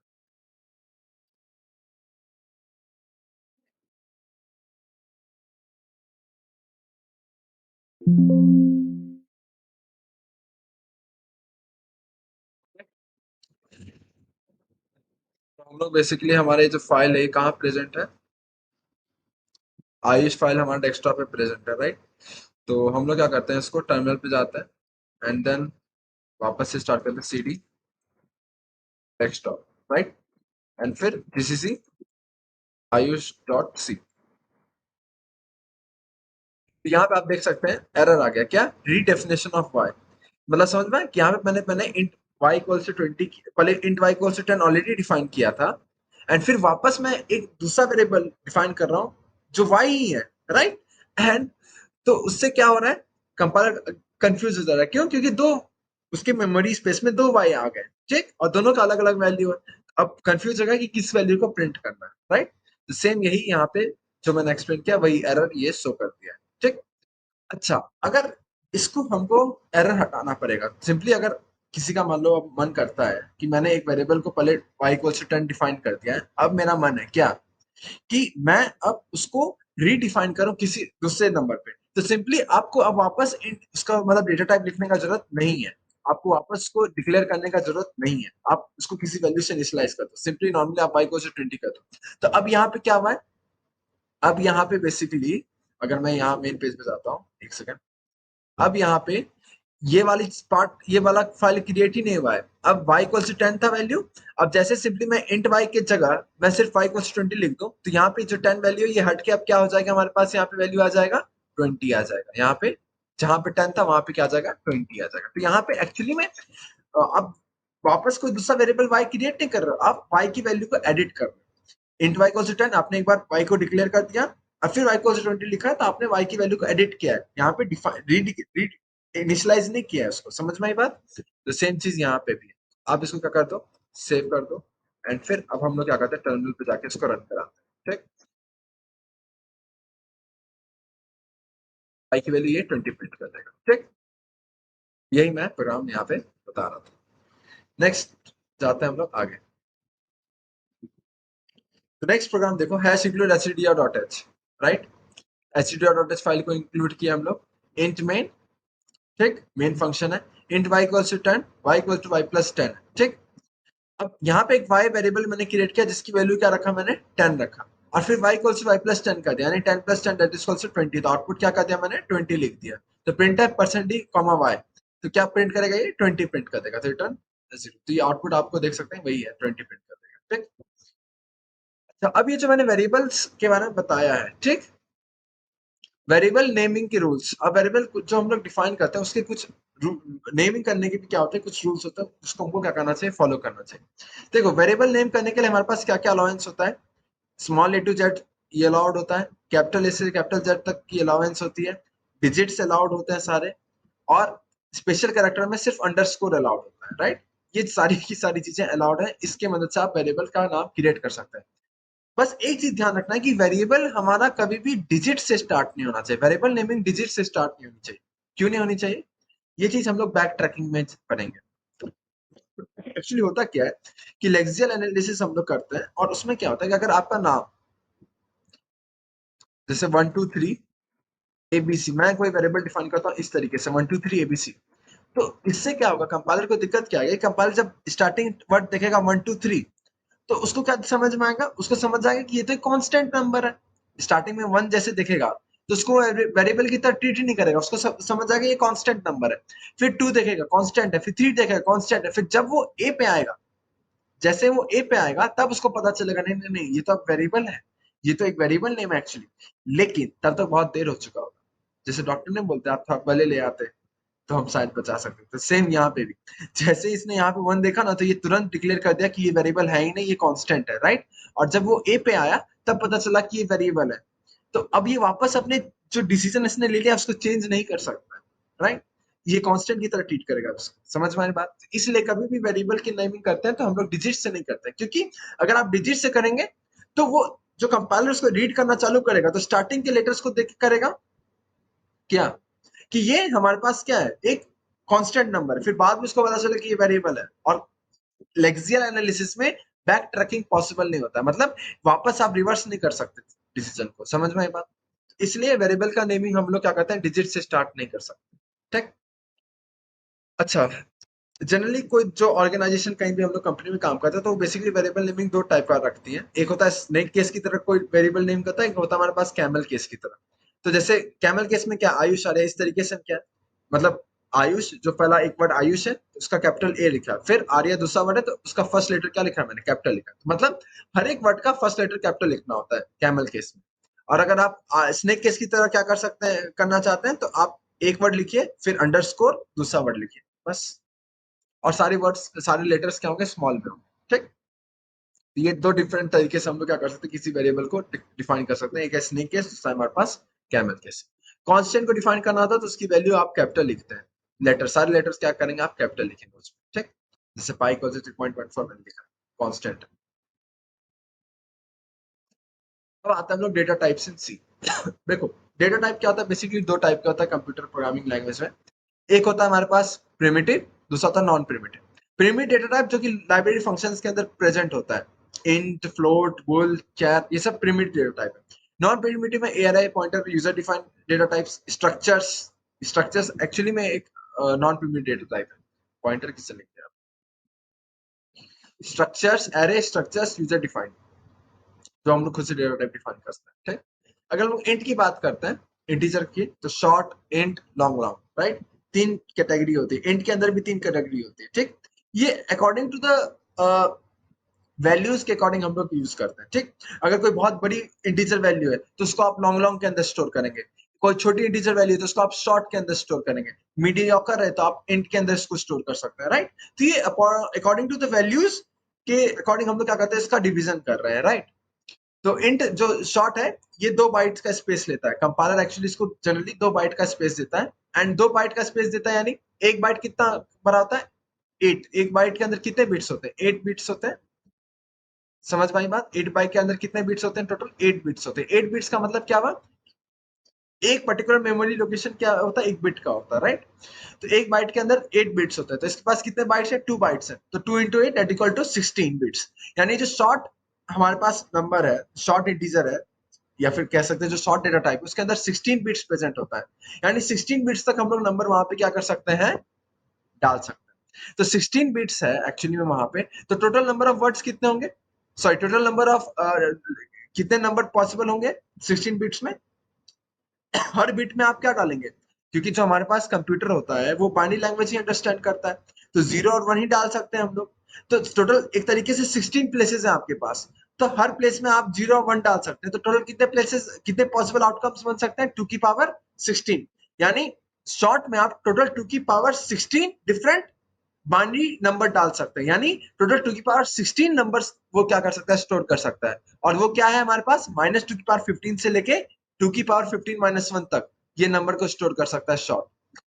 Speaker 1: तो हम लोग बेसिकली, हमारे जो फाइल है ये कहाँ प्रेजेंट है, आयुष फाइल हमारे डेस्कटॉप पे प्रेजेंट है, राइट। तो हम लोग क्या करते हैं, इसको टर्मिनल पे जाते हैं एंड देन वापस से स्टार्ट करते हैं cd डेस्कटॉप, राइट। एंड फिर gcc ayush.c। यहाँ पे आप देख सकते हैं एरर आ गया, क्या, रीडेफिनेशन ऑफ y। मतलब समझ में, कि यहाँ पे मैंने int y इक्वल टू 20, पहले int y equal to 10 already define किया था, एंड फिर वापस मैं एक दूसरा वेरिएबल डिफाइन कर रहा हूँ जो y ही है, राइट। एंड तो उससे क्या हो रहा है, कंपाइलर कंफ्यूज हो जा रहा है, क्यों, क्योंकि दो उसके मेमोरी स्पेस में दो y आ गए, ठीक, और दोनों का अलग अलग वैल्यू है। अब कंफ्यूज होगा कि किस वैल्यू को प्रिंट करना है, राइट। तो सेम यही यहाँ पे जो मैंने एक्सप्लेन किया, वही एरर ये शो कर दिया है, ठीक। अच्छा, अगर इसको हमको एरर हटाना पड़ेगा सिंपली, अगर किसी का मान लो अब मन करता है कि मैंने एक वेरिएबल को पहले y इक्वल्स टू 10 डिफाइन कर दिया है, अब मेरा मन है क्या, कि मैं अब उसको रीडिफाइन करूं किसी दूसरे नंबर पे, तो सिंपली आपको अब वापस उसका मतलब डेटा टाइप लिखने का जरूरत नहीं है, आपको वापस उसको डिक्लेयर करने का जरूरत नहीं है, आप उसको किसी वैल्यू से इनिशियलाइज कर दो, सिंपली नॉर्मली आप y इक्वल्स टू 20 कर दो। तो अब यहाँ पे क्या हुआ है, अब यहाँ पे बेसिकली अगर मैं यहाँ मेन पेज पे जाता हूँ, एक सेकंड, अब यहाँ पे ये वाली पार्ट, ये वाला फाइल क्रिएट ही नहीं हुआ है। अब y इक्वल टू 10 था वैल्यू। अब जैसे सिंपली मैं इंट y के जगह मैं सिर्फ y इक्वल टू 20 लिख दूं, तो यहाँ पे जो 10 वैल्यू है ये हट के अब क्या हो जाएगा, हमारे पास यहाँ पे वैल्यू आ जाएगा 20 आ जाएगा। यहाँ पे जहाँ पे 10 था वहां पे क्या आ जाएगा, 20 आ जाएगा। तो यहाँ पे एक्चुअली में अब वापस कोई दूसरा वेरिएबल y क्रिएट नहीं कर रहे हो, आप y की वैल्यू को एडिट कर रहे हो। इंट y इक्वल टू 10 आपने एक बार y को डिक्लेयर कर दिया, और फिर y इक्वल टू 20 लिखा है, तो आपने y की वैल्यू को एडिट किया है। यहाँ पे रीड इनिशियलाइज नहीं किया है उसको। समझ में आई बात? तो सेम चीज यहाँ पे भी है। आप इसको क्या कर दो, सेव कर दो, एंड फिर अब हम लोग क्या करते हैं, टर्मिनल पे जाके इसको रन कराते हैं। ठीक, y की वैल्यू ये 20 प्रिंट कर देगा। ठीक, यही मैं प्रोग्राम यहाँ पे बता रहा था। नेक्स्ट जाते हैं हम लोग आगे। तो नेक्स्ट प्रोग्राम देखो, hash include stdio.h, right. stdio.h file को इंक्लूड किया हम लोग इंट मेन। ठीक, मेन फंक्शन है। Int y equals to 10, y equals to y plus 10। ठीक, अब यहाँ पे एक y वेरिएबल मैंने क्रिएट किया जिसकी वैल्यू क्या रखा मैंने, 10 रखा, और फिर y equals to y plus 10 कर दिया, यानी 10 plus 10 that is equals to 20। तो आउटपुट क्या कर दिया मैंने, 20 लिख दिया। तो प्रिंट है %d, y, तो क्या प्रिंट करेगा ये, 20 प्रिंट कर देगा। तो रिटर्न 0। तो ये आउटपुट आपको देख सकते हैं वही है, 20 प्रिंट कर देगा। ठीक, अच्छा, अब ये जो मैंने वेरिएबल्स के बारे में बताया है, ठीक, वेरिएबल नेमिंग के रूल्स। अब वेरिएबल जो हम लोग डिफाइन करते हैं उसके कुछ नेमिंग करने के भी क्या होते हैं, कुछ रूल्स होते हैं, उसको हमको क्या करना चाहिए, फॉलो करना चाहिए। देखो, वेरिएबल नेम करने के लिए हमारे पास क्या क्या अलाउंस होता है, स्मॉल ए टू जेड ये अलाउड होता है, कैपिटल ए से कैपिटल जेड तक की अलाउंस होती है, डिजिट्स अलाउड होते हैं सारे, और स्पेशल कैरेक्टर में सिर्फ अंडरस्कोर अलाउड होता है, राइट। ये सारी की सारी चीजें अलाउड है, इसके मदद से आप वेरिएबल का नाम क्रिएट कर सकते हैं। बस एक चीज ध्यान रखना है कि वेरिएबल हमारा कभी भी डिजिट से स्टार्ट नहीं होना चाहिए। वेरिएबल नेमिंग डिजिट से स्टार्ट नहीं होनी चाहिए। क्यों नहीं होनी चाहिए, ये चीज हम लोग बैक ट्रैकिंग में पढ़ेंगे। एक्चुअली होता क्या है कि लेक्सिकल एनालिसिस हम लोग करते हैं, और उसमें क्या होता है कि अगर आपका नाम जैसे 1 2 3 एबीसी, मैं कोई वेरिएबल डिफाइन करता हूँ इस तरीके से 1 2 3 एबीसी, तो इससे क्या होगा, कंपाइलर को दिक्कत क्या आएगी, कंपाइलर जब स्टार्टिंग वर्ड देखेगा 1 2 3, तो उसको क्या समझ में आएगा, उसको समझ आएगा कि ये तो एक कांस्टेंट नंबर है। स्टार्टिंग में 1 जैसे दिखेगा तो उसको वेरिएबल की तरह ट्रीट ही नहीं करेगा, उसको समझ आएगा ये कांस्टेंट नंबर है। फिर 2 देखेगा कांस्टेंट है, फिर 3 देखेगा कांस्टेंट है, फिर जब वो ए पे आएगा, जैसे वो ए पे आएगा तब उसको पता चलेगा नहीं नहीं नहीं, ये तो अब वेरिएबल है, ये तो एक वेरिएबल नेम है एक्चुअली। लेकिन तब तक बहुत देर हो चुका होगा। जैसे डॉक्टर ने बोलते आप थोड़ा पहले ले आते तो हम शायद बचा सकते थे। सेम यहाँ पे भी, जैसे इसने यहाँ पे 1 देखा ना, तो ये तुरंत डिक्लेयर कर दिया कि ये वेरिएबल है ही नहीं, ये कांस्टेंट है, राइट। और जब वो ए पे आया तब पता चला कि ये वेरिएबल है। तो अब ये वापस अपने जो डिसीजन इसने ले लिया उसको चेंज नहीं कर सकता, राइट। ये कांस्टेंट की तरह ट्रीट करेगा उसको। समझ में आ रही बात? इसलिए कभी भी वेरिएबल की नेमिंग करते हैं तो हम लोग डिजिट से नहीं करते, क्योंकि अगर आप डिजिट से करेंगे तो वो जो कंपाइलर उसको रीड करना चालू करेगा तो स्टार्टिंग के लेटर्स को देख के करेगा क्या, कि ये हमारे पास क्या है, एक कांस्टेंट नंबर है। फिर बाद में उसको पता चला कि ये वेरिएबल है। और लेक्सिकल एनालिसिस में बैक ट्रैकिंग पॉसिबल नहीं होता, मतलब वापस आप रिवर्स नहीं कर सकते डिसीजन को। समझ में आई बात? इसलिए वेरिएबल का नेमिंग हम लोग क्या करते हैं, डिजिट से स्टार्ट नहीं कर सकते। ठीक, अच्छा, जनरली कोई जो ऑर्गेनाइजेशन कहीं भी हम लोग कंपनी में काम करते हैं तो वो बेसिकली वेरिएबल नेमिंग दो टाइप का रखती है। एक होता है स्नेक केस की तरह कोई वेरिएबल नेम करता है, एक होता है हमारे पास कैमल केस की तरह। तो जैसे कैमल केस में क्या, आयुष आ रहा है इस तरीके से, क्या मतलब आयुष, जो पहला एक वर्ड आयुष है उसका कैपिटल ए लिखा है, फिर आर्या दूसरा वर्ड है तो उसका फर्स्ट लेटर क्या लिखा है मैंने, कैपिटल लिखा है। तो मतलब हर एक वर्ड का फर्स्ट लेटर कैपिटल लिखना होता है कैमल केस में। और अगर आप स्नेक केस की तरह क्या कर सकते हैं, करना चाहते हैं, तो आप एक वर्ड लिखिए फिर अंडरस्कोर दूसरा वर्ड लिखिए, बस। और सारे वर्ड्स, सारे लेटर्स क्या होंगे, स्मॉल में होंगे। ठीक, तो ये दो डिफरेंट तरीके से हम लोग क्या कर सकते हैं, किसी वेरिएबल को डिफाइन कर सकते हैं। एक है स्नेक केस, दूसरा हमारे पास कैमल केस। कांस्टेंट को डिफाइन करना होता है तो उसकी वैल्यू आप कैपिटल लिखते हैं, लेटर, सारे लेटर्स क्या करेंगे, आप कैपिटल लिखेंगे उसमें। ठीक, जैसे पाई इक्वल टू 3.14 मैंने लिखा, कांस्टेंट। अब आता है हम लोग डेटा टाइप्स इन सी। देखो, डेटा टाइप क्या होता है, बेसिकली दो टाइप का होता है कंप्यूटर प्रोग्रामिंग लैंग्वेज में। एक होता है हमारे पास प्रिमिटिव, दूसरा होता है non primitive. Primitive data type जो कि लाइब्रेरी फंक्शंस के अंदर प्रेजेंट होता है, इंट, फ्लोट, बुल, चैर, ये सब प्रिमिटिव डेटा टाइप है। नॉन प्रिमिटिव में ARY, pointer, user defined data types, structures. Structures actually में एक नॉन प्रिमिटिव डेटा टाइप है। पॉइंटर किससे लिखते हैं आप, structures, array structures, user defined, जो हम लोग खुद से डेटा टाइप डिफाइन करते हैं। ठीक, अगर हम लोग इंट की बात करते हैं इंटीजर की, तो short, int, long long, right? 3 category होती है। इंट के अंदर भी 3 कैटेगरी होती है, ठीक? ये अकॉर्डिंग टू द वैल्यूज के अकॉर्डिंग हम लोग यूज करते हैं, ठीक? अगर कोई बहुत बड़ी इंटीजर वैल्यू है तो उसको आप लॉन्ग लॉन्ग के अंदर स्टोर करेंगे। कोई छोटी इंटीजर वैल्यू है तो उसको आप शॉर्ट के अंदर स्टोर करेंगे। मीडियोकर है तो आप इंट के अंदर इसको स्टोर कर सकते हैं, राइट? तो ये अकॉर्डिंग टू द वैल्यूज के अकॉर्डिंग हम लोग क्या करते हैं, इसका डिवीजन कर रहे हैं, राइट? तो इंट जो शॉर्ट है ये 2 बाइट्स का स्पेस लेता है। कंपाइलर एक्चुअली इसको जनरली 2 बाइट का स्पेस देता है, एंड 2 बाइट का स्पेस देता है, यानी 1 बाइट कितना बड़ा होता है? 8। 1 बाइट के अंदर कितने बिट्स होते हैं? 8 बिट्स होते हैं। समझ पाई बात? 8 बाइट के अंदर कितने बिट्स होते हैं? टोटल 8 बिट्स होते हैं। 8 बिट्स का मतलब क्या हुआ? एक पर्टिकुलर मेमोरी लोकेशन क्या होता है? 1 बिट का होता है, राइट? तो 1 बाइट के अंदर 8 बिट्स होते हैं। तो इसके पास कितने बाइट्स है? 2 बाइट्स है। तो 2 into 8 that equal to 16 bits. यानी जो शॉर्ट हमारे पास नंबर है, शॉर्ट इंटीजर है, या फिर कह सकते हैं जो शॉर्ट डेटा टाइप, उसके अंदर 16 बिट्स प्रेजेंट होता है। यानी 16 बिट्स तक हम लोग नंबर वहां पे क्या कर सकते हैं? डाल सकते हैं। तो 16 बिट्स है एक्चुअली में वहां पे। तो टोटल नंबर ऑफ वर्ड्स कितने होंगे? सॉरी, टोटल नंबर ऑफ कितने नंबर पॉसिबल होंगे 16 बिट्स में? हर बिट में आप क्या डालेंगे? क्योंकि जो हमारे पास कंप्यूटर होता है वो बाइनरी लैंग्वेज ही अंडरस्टैंड करता है, तो 0 और 1 ही डाल सकते हैं हम लोग। तो टोटल एक तरीके से 16 प्लेसेस है आपके पास। तो हर प्लेस में आप 0 और 1 डाल सकते हैं। तो टोटल कितने प्लेसेस, कितने पॉसिबल आउटकम्स बन सकते हैं? 2 की पावर 16। यानी शॉर्ट में आप टोटल 2 की पावर 16 डिफरेंट बाइनरी नंबर डाल सकते हैं। यानी टोटल 2 की पावर 16 नंबर्स वो क्या कर सकता है? स्टोर कर सकता है। और वो क्या है हमारे पास? -2 की पावर 15 से लेके 2 की पावर 15 - 1 तक ये नंबर को स्टोर कर सकता है शॉर्ट।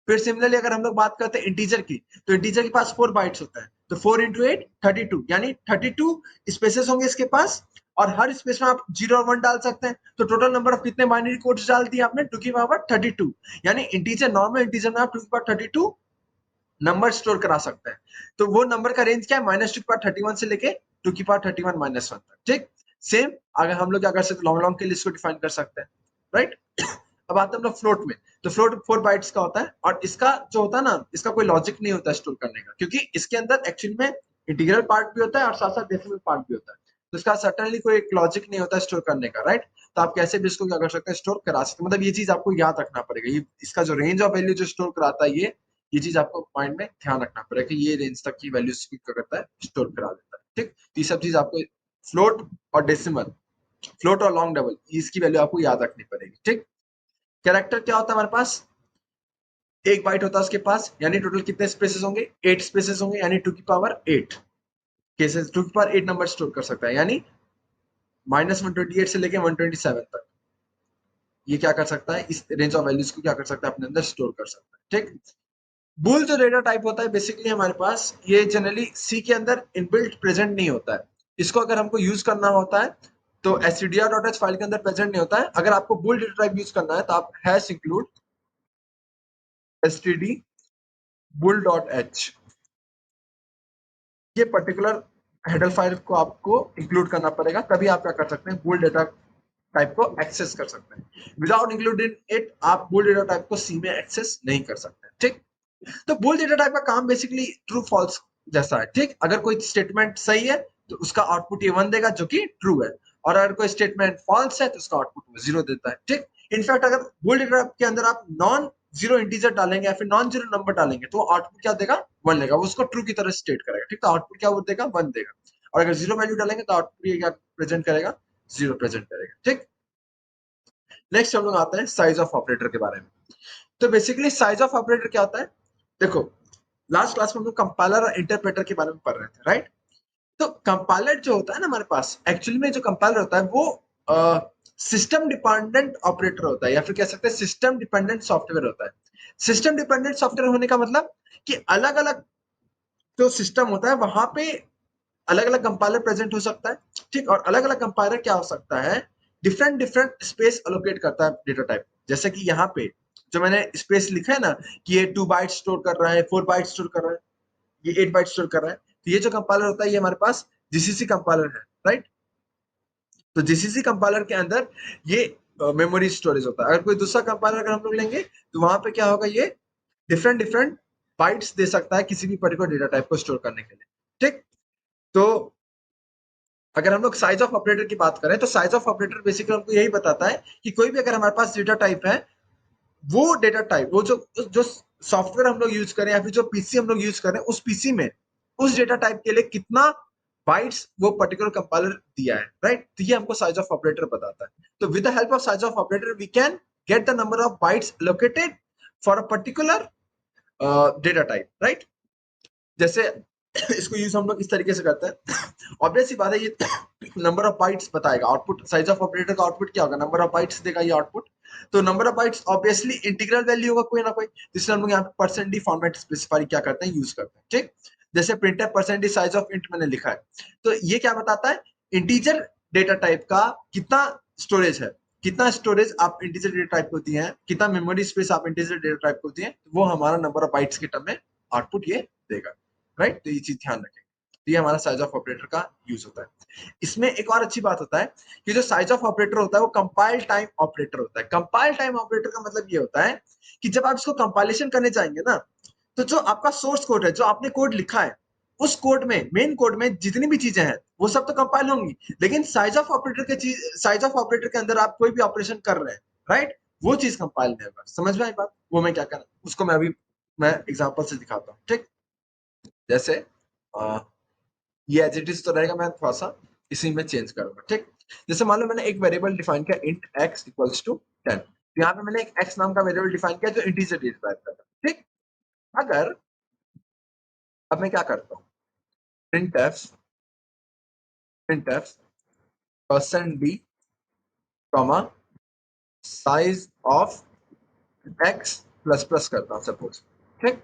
Speaker 1: फिर सिमिलरली अगर हम लोग बात करते हैं इंटीजर की, तो इंटीजर के पास 4 बाइट्स होता है। तो 4 into 8 32, यानी 32 स्पेसेस होंगे इसके पास, और हर स्पेस में आप 0 और 1 डाल सकते हैं। तो टोटल नंबर ऑफ कितने बाइनरी कोड्स डाल दिए आपने? 2 की पावर 32। यानी इंटीजर, नॉर्मल इंटीजर में आप 2 की पावर 32 नंबर स्टोर करा सकते हैं। तो वो नंबर का रेंज क्या है? -2 की पावर 31 से लेके 2 की पावर 31 - 1 तक, ठीक? सेम अगर हम लोग क्या कर सकते हैं, लॉन्ग लॉन्ग के लिए इसको डिफाइन कर सकते हैं, राइट? अब आते हैं हम लोग फ्लोट में। तो फ्लोट 4 बाइट्स का होता है, और इसका जो होता है ना, इसका कोई लॉजिक नहीं होता स्टोर करने का, क्योंकि इसके अंदर एक्चुअली में इंटीग्रल पार्ट भी होता है और साथ साथ डेसिमल पार्ट भी होता है। तो इसका सर्टेनली कोई एक लॉजिक नहीं होता स्टोर करने का, राइट? तो आप कैसे भी इसको क्या कर सकते हैं? स्टोर करा सकते हैं। मतलब ये चीज आपको याद रखना पड़ेगा। ये इसका जो रेंज ऑफ वैल्यू जो स्टोर कराता है, ये चीज आपको माइंड में ध्यान रखना पड़ेगा कि ये रेंज तक की वैल्यूज क्या करता है? स्टोर करा देता है, ठीक? तो ये सब चीज आपको फ्लोट और डेसिमल, फ्लोट और लॉन्ग डबल, इसकी वैल्यू आपको याद रखनी पड़ेगी, ठीक? कैरेक्टर क्या होता है हमारे पास? 1 बाइट होता है उसके पास, यानी टोटल कितने स्पेसेस होंगे? 8 स्पेसेस होंगे, यानी 2 की पावर 8 केसेस, 2 की पावर 8 नंबर स्टोर कर सकता है। यानी -128 से लेके 127 तक ये क्या कर सकता है? इस रेंज ऑफ वैल्यूज को क्या कर सकता है? अपने अंदर स्टोर कर सकता है, ठीक? बुल जो डेटा टाइप होता है बेसिकली हमारे पास, ये जनरली सी के अंदर इनबिल्ट प्रेजेंट नहीं होता है। इसको अगर हमको यूज करना होता है तो stdr.h फाइल के अंदर प्रेजेंट नहीं होता है। अगर आपको बुल डेटा टाइप यूज करना है तो आप #include std bull.h, ये पर्टिकुलर हेडर फाइल को आपको इंक्लूड करना पड़ेगा, तभी आप क्या कर सकते हैं? बुल डेटा टाइप को एक्सेस कर सकते हैं। विदाउट इंक्लूडिंग इट आप बुल डेटा टाइप को सी में एक्सेस नहीं कर सकते, ठीक? तो बुल डेटा टाइप का काम बेसिकली ट्रू फॉल्स जैसा है, ठीक? अगर कोई स्टेटमेंट सही है तो उसका आउटपुट ये 1 देगा जो कि ट्रू है, और अगर कोई स्टेटमेंट फॉल्स है तो उसका आउटपुट 0 देता है, ठीक? इनफैक्ट अगर बुल डेटा टाइप के अंदर आप नॉन जीरो इंटीजर डालेंगे या फिर नॉन जीरो नंबर डालेंगे तो आउटपुट क्या देगा? 1 देगा। वो उसको ट्रू की तरह स्टेट करेगा, ठीक? तो आउटपुट क्या वो देगा? 1 देगा। और अगर जीरो वैल्यू डालेंगे तो आउटपुट ये क्या प्रेजेंट करेगा? 0 प्रेजेंट करेगा, ठीक? नेक्स्ट हम लोग आते हैं साइज ऑफ ऑपरेटर के बारे में। तो बेसिकली साइज ऑफ ऑपरेटर क्या होता है? देखो, लास्ट क्लास में हम लोग कंपाइलर और इंटरप्रेटर के बारे में पढ़ रहे थे, राइट? तो कंपाइलर जो होता है ना हमारे पास, एक्चुअली में जो कंपाइलर होता है वो सिस्टम डिपेंडेंट ऑपरेटर होता है, या फिर कह सकते हैं सिस्टम डिपेंडेंट सॉफ्टवेयर होता है। सिस्टम डिपेंडेंट सॉफ्टवेयर होने का मतलब कि अलग अलग जो सिस्टम होता है वहां पे अलग अलग कंपाइलर प्रेजेंट हो सकता है, ठीक? और अलग अलग कंपाइलर क्या हो सकता है? डिफरेंट डिफरेंट स्पेस अलोकेट करता है डेटा टाइप। जैसे कि यहाँ पे जो मैंने स्पेस लिखा है ना, कि ये 2 बाइट स्टोर कर रहा है, 4 बाइट स्टोर कर रहा है, ये 8 बाइट स्टोर कर रहा है। तो ये जो कंपाइलर होता है ये हमारे पास जीसीसी कंपाइलर है, राइट? तो जीसीसी कंपाइलर के अंदर ये मेमोरी स्टोरेज होता है। अगर कोई दूसरा कंपाइलर अगर हम लोग लेंगे तो वहां पे क्या होगा? ये डिफरेंट डिफरेंट बाइट्स दे सकता है किसी भी पर्टिकुलर डेटा टाइप को स्टोर करने के लिए, ठीक? तो अगर हम लोग साइज ऑफ ऑपरेटर की बात करें तो साइज ऑफ ऑपरेटर बेसिकली हमको यही बताता है कि कोई भी अगर हमारे पास डेटा टाइप है वो डेटा टाइप, वो जो सॉफ्टवेयर हम लोग यूज करें या फिर जो पीसी हम लोग यूज करें, उस पीसी में उस डेटा टाइप के लिए कितना बाइट्स वो पर्टिकुलर कंपाइलर दिया है, राइट? तो ये हमको साइज ऑफ ऑपरेटर बताता है। तो with the help of size of operator we can get the number of bytes located for a particular data type, right? जैसे इसको यूज हम लोग इस तरीके से करते हैं। ऑब्वियस सी बात है, ये नंबर ऑफ बाइट्स बताएगा। आउटपुट साइज ऑफ ऑपरेटर का आउटपुट क्या होगा? नंबर ऑफ बाइट्स देगा ये आउटपुट। तो number of bytes obviously integral value होगा कोई ना कोई, जिससे हम लोग यहाँ पे परसेंट डी फॉर्मेट स्पेसिफाई क्या करते हैं, यूज करते हैं, ठीक? जैसे printf percent D size of int मैंने लिखा है, तो ये क्या बताता है? इंटीजर डेटा टाइप का कितना स्टोरेज है, कितना स्टोरेज आप इंटीजर डेटा टाइप को दिए हैं, कितना मेमोरी स्पेस आप इंटीजर डेटा टाइप को दिए हैं, वो हमारा नंबर ऑफ बाइट्स के टर्म में आउटपुट ये देगा, राइट? तो ये चीज ध्यान रखें। तो ये हमारा साइज ऑफ ऑपरेटर का यूज होता है। इसमें एक और अच्छी बात होता है कि जो साइज ऑफ ऑपरेटर होता है वो कंपाइल टाइम ऑपरेटर होता है। कंपाइल टाइम ऑपरेटर का मतलब ये होता है कि जब आप इसको कंपाइलेशन करने जाएंगे ना, तो जो आपका सोर्स कोड है, जो आपने कोड लिखा है, उस कोड में, मेन कोड में जितनी भी चीजें हैं वो सब तो कंपाइल होंगी, लेकिन साइज ऑफ ऑपरेटर के चीज, साइज ऑफ ऑपरेटर के अंदर आप कोई भी ऑपरेशन कर रहे हैं, राइट? वो चीज कंपाइल नहीं होगा। समझ में आई बात? वो मैं क्या करना, उसको मैं एग्जांपल से दिखाता हूँ, ठीक? जैसे ये एज इट इज तो रहेगा, मैं थोड़ा सा इसी में चेंज करूंगा, ठीक? जैसे मान लो मैंने एक वेरिएबल डिफाइन किया इंट x इक्वल्स टू 10, तो यहाँ पे मैंने एक x नाम का वेरिएबल डिफाइन किया जो इंटीजर डेटा टाइप का था, ठीक? अगर अब मैं क्या करता हूँ, printf printf percent d comma size of x plus plus करता हूँ सपोज, ठीक?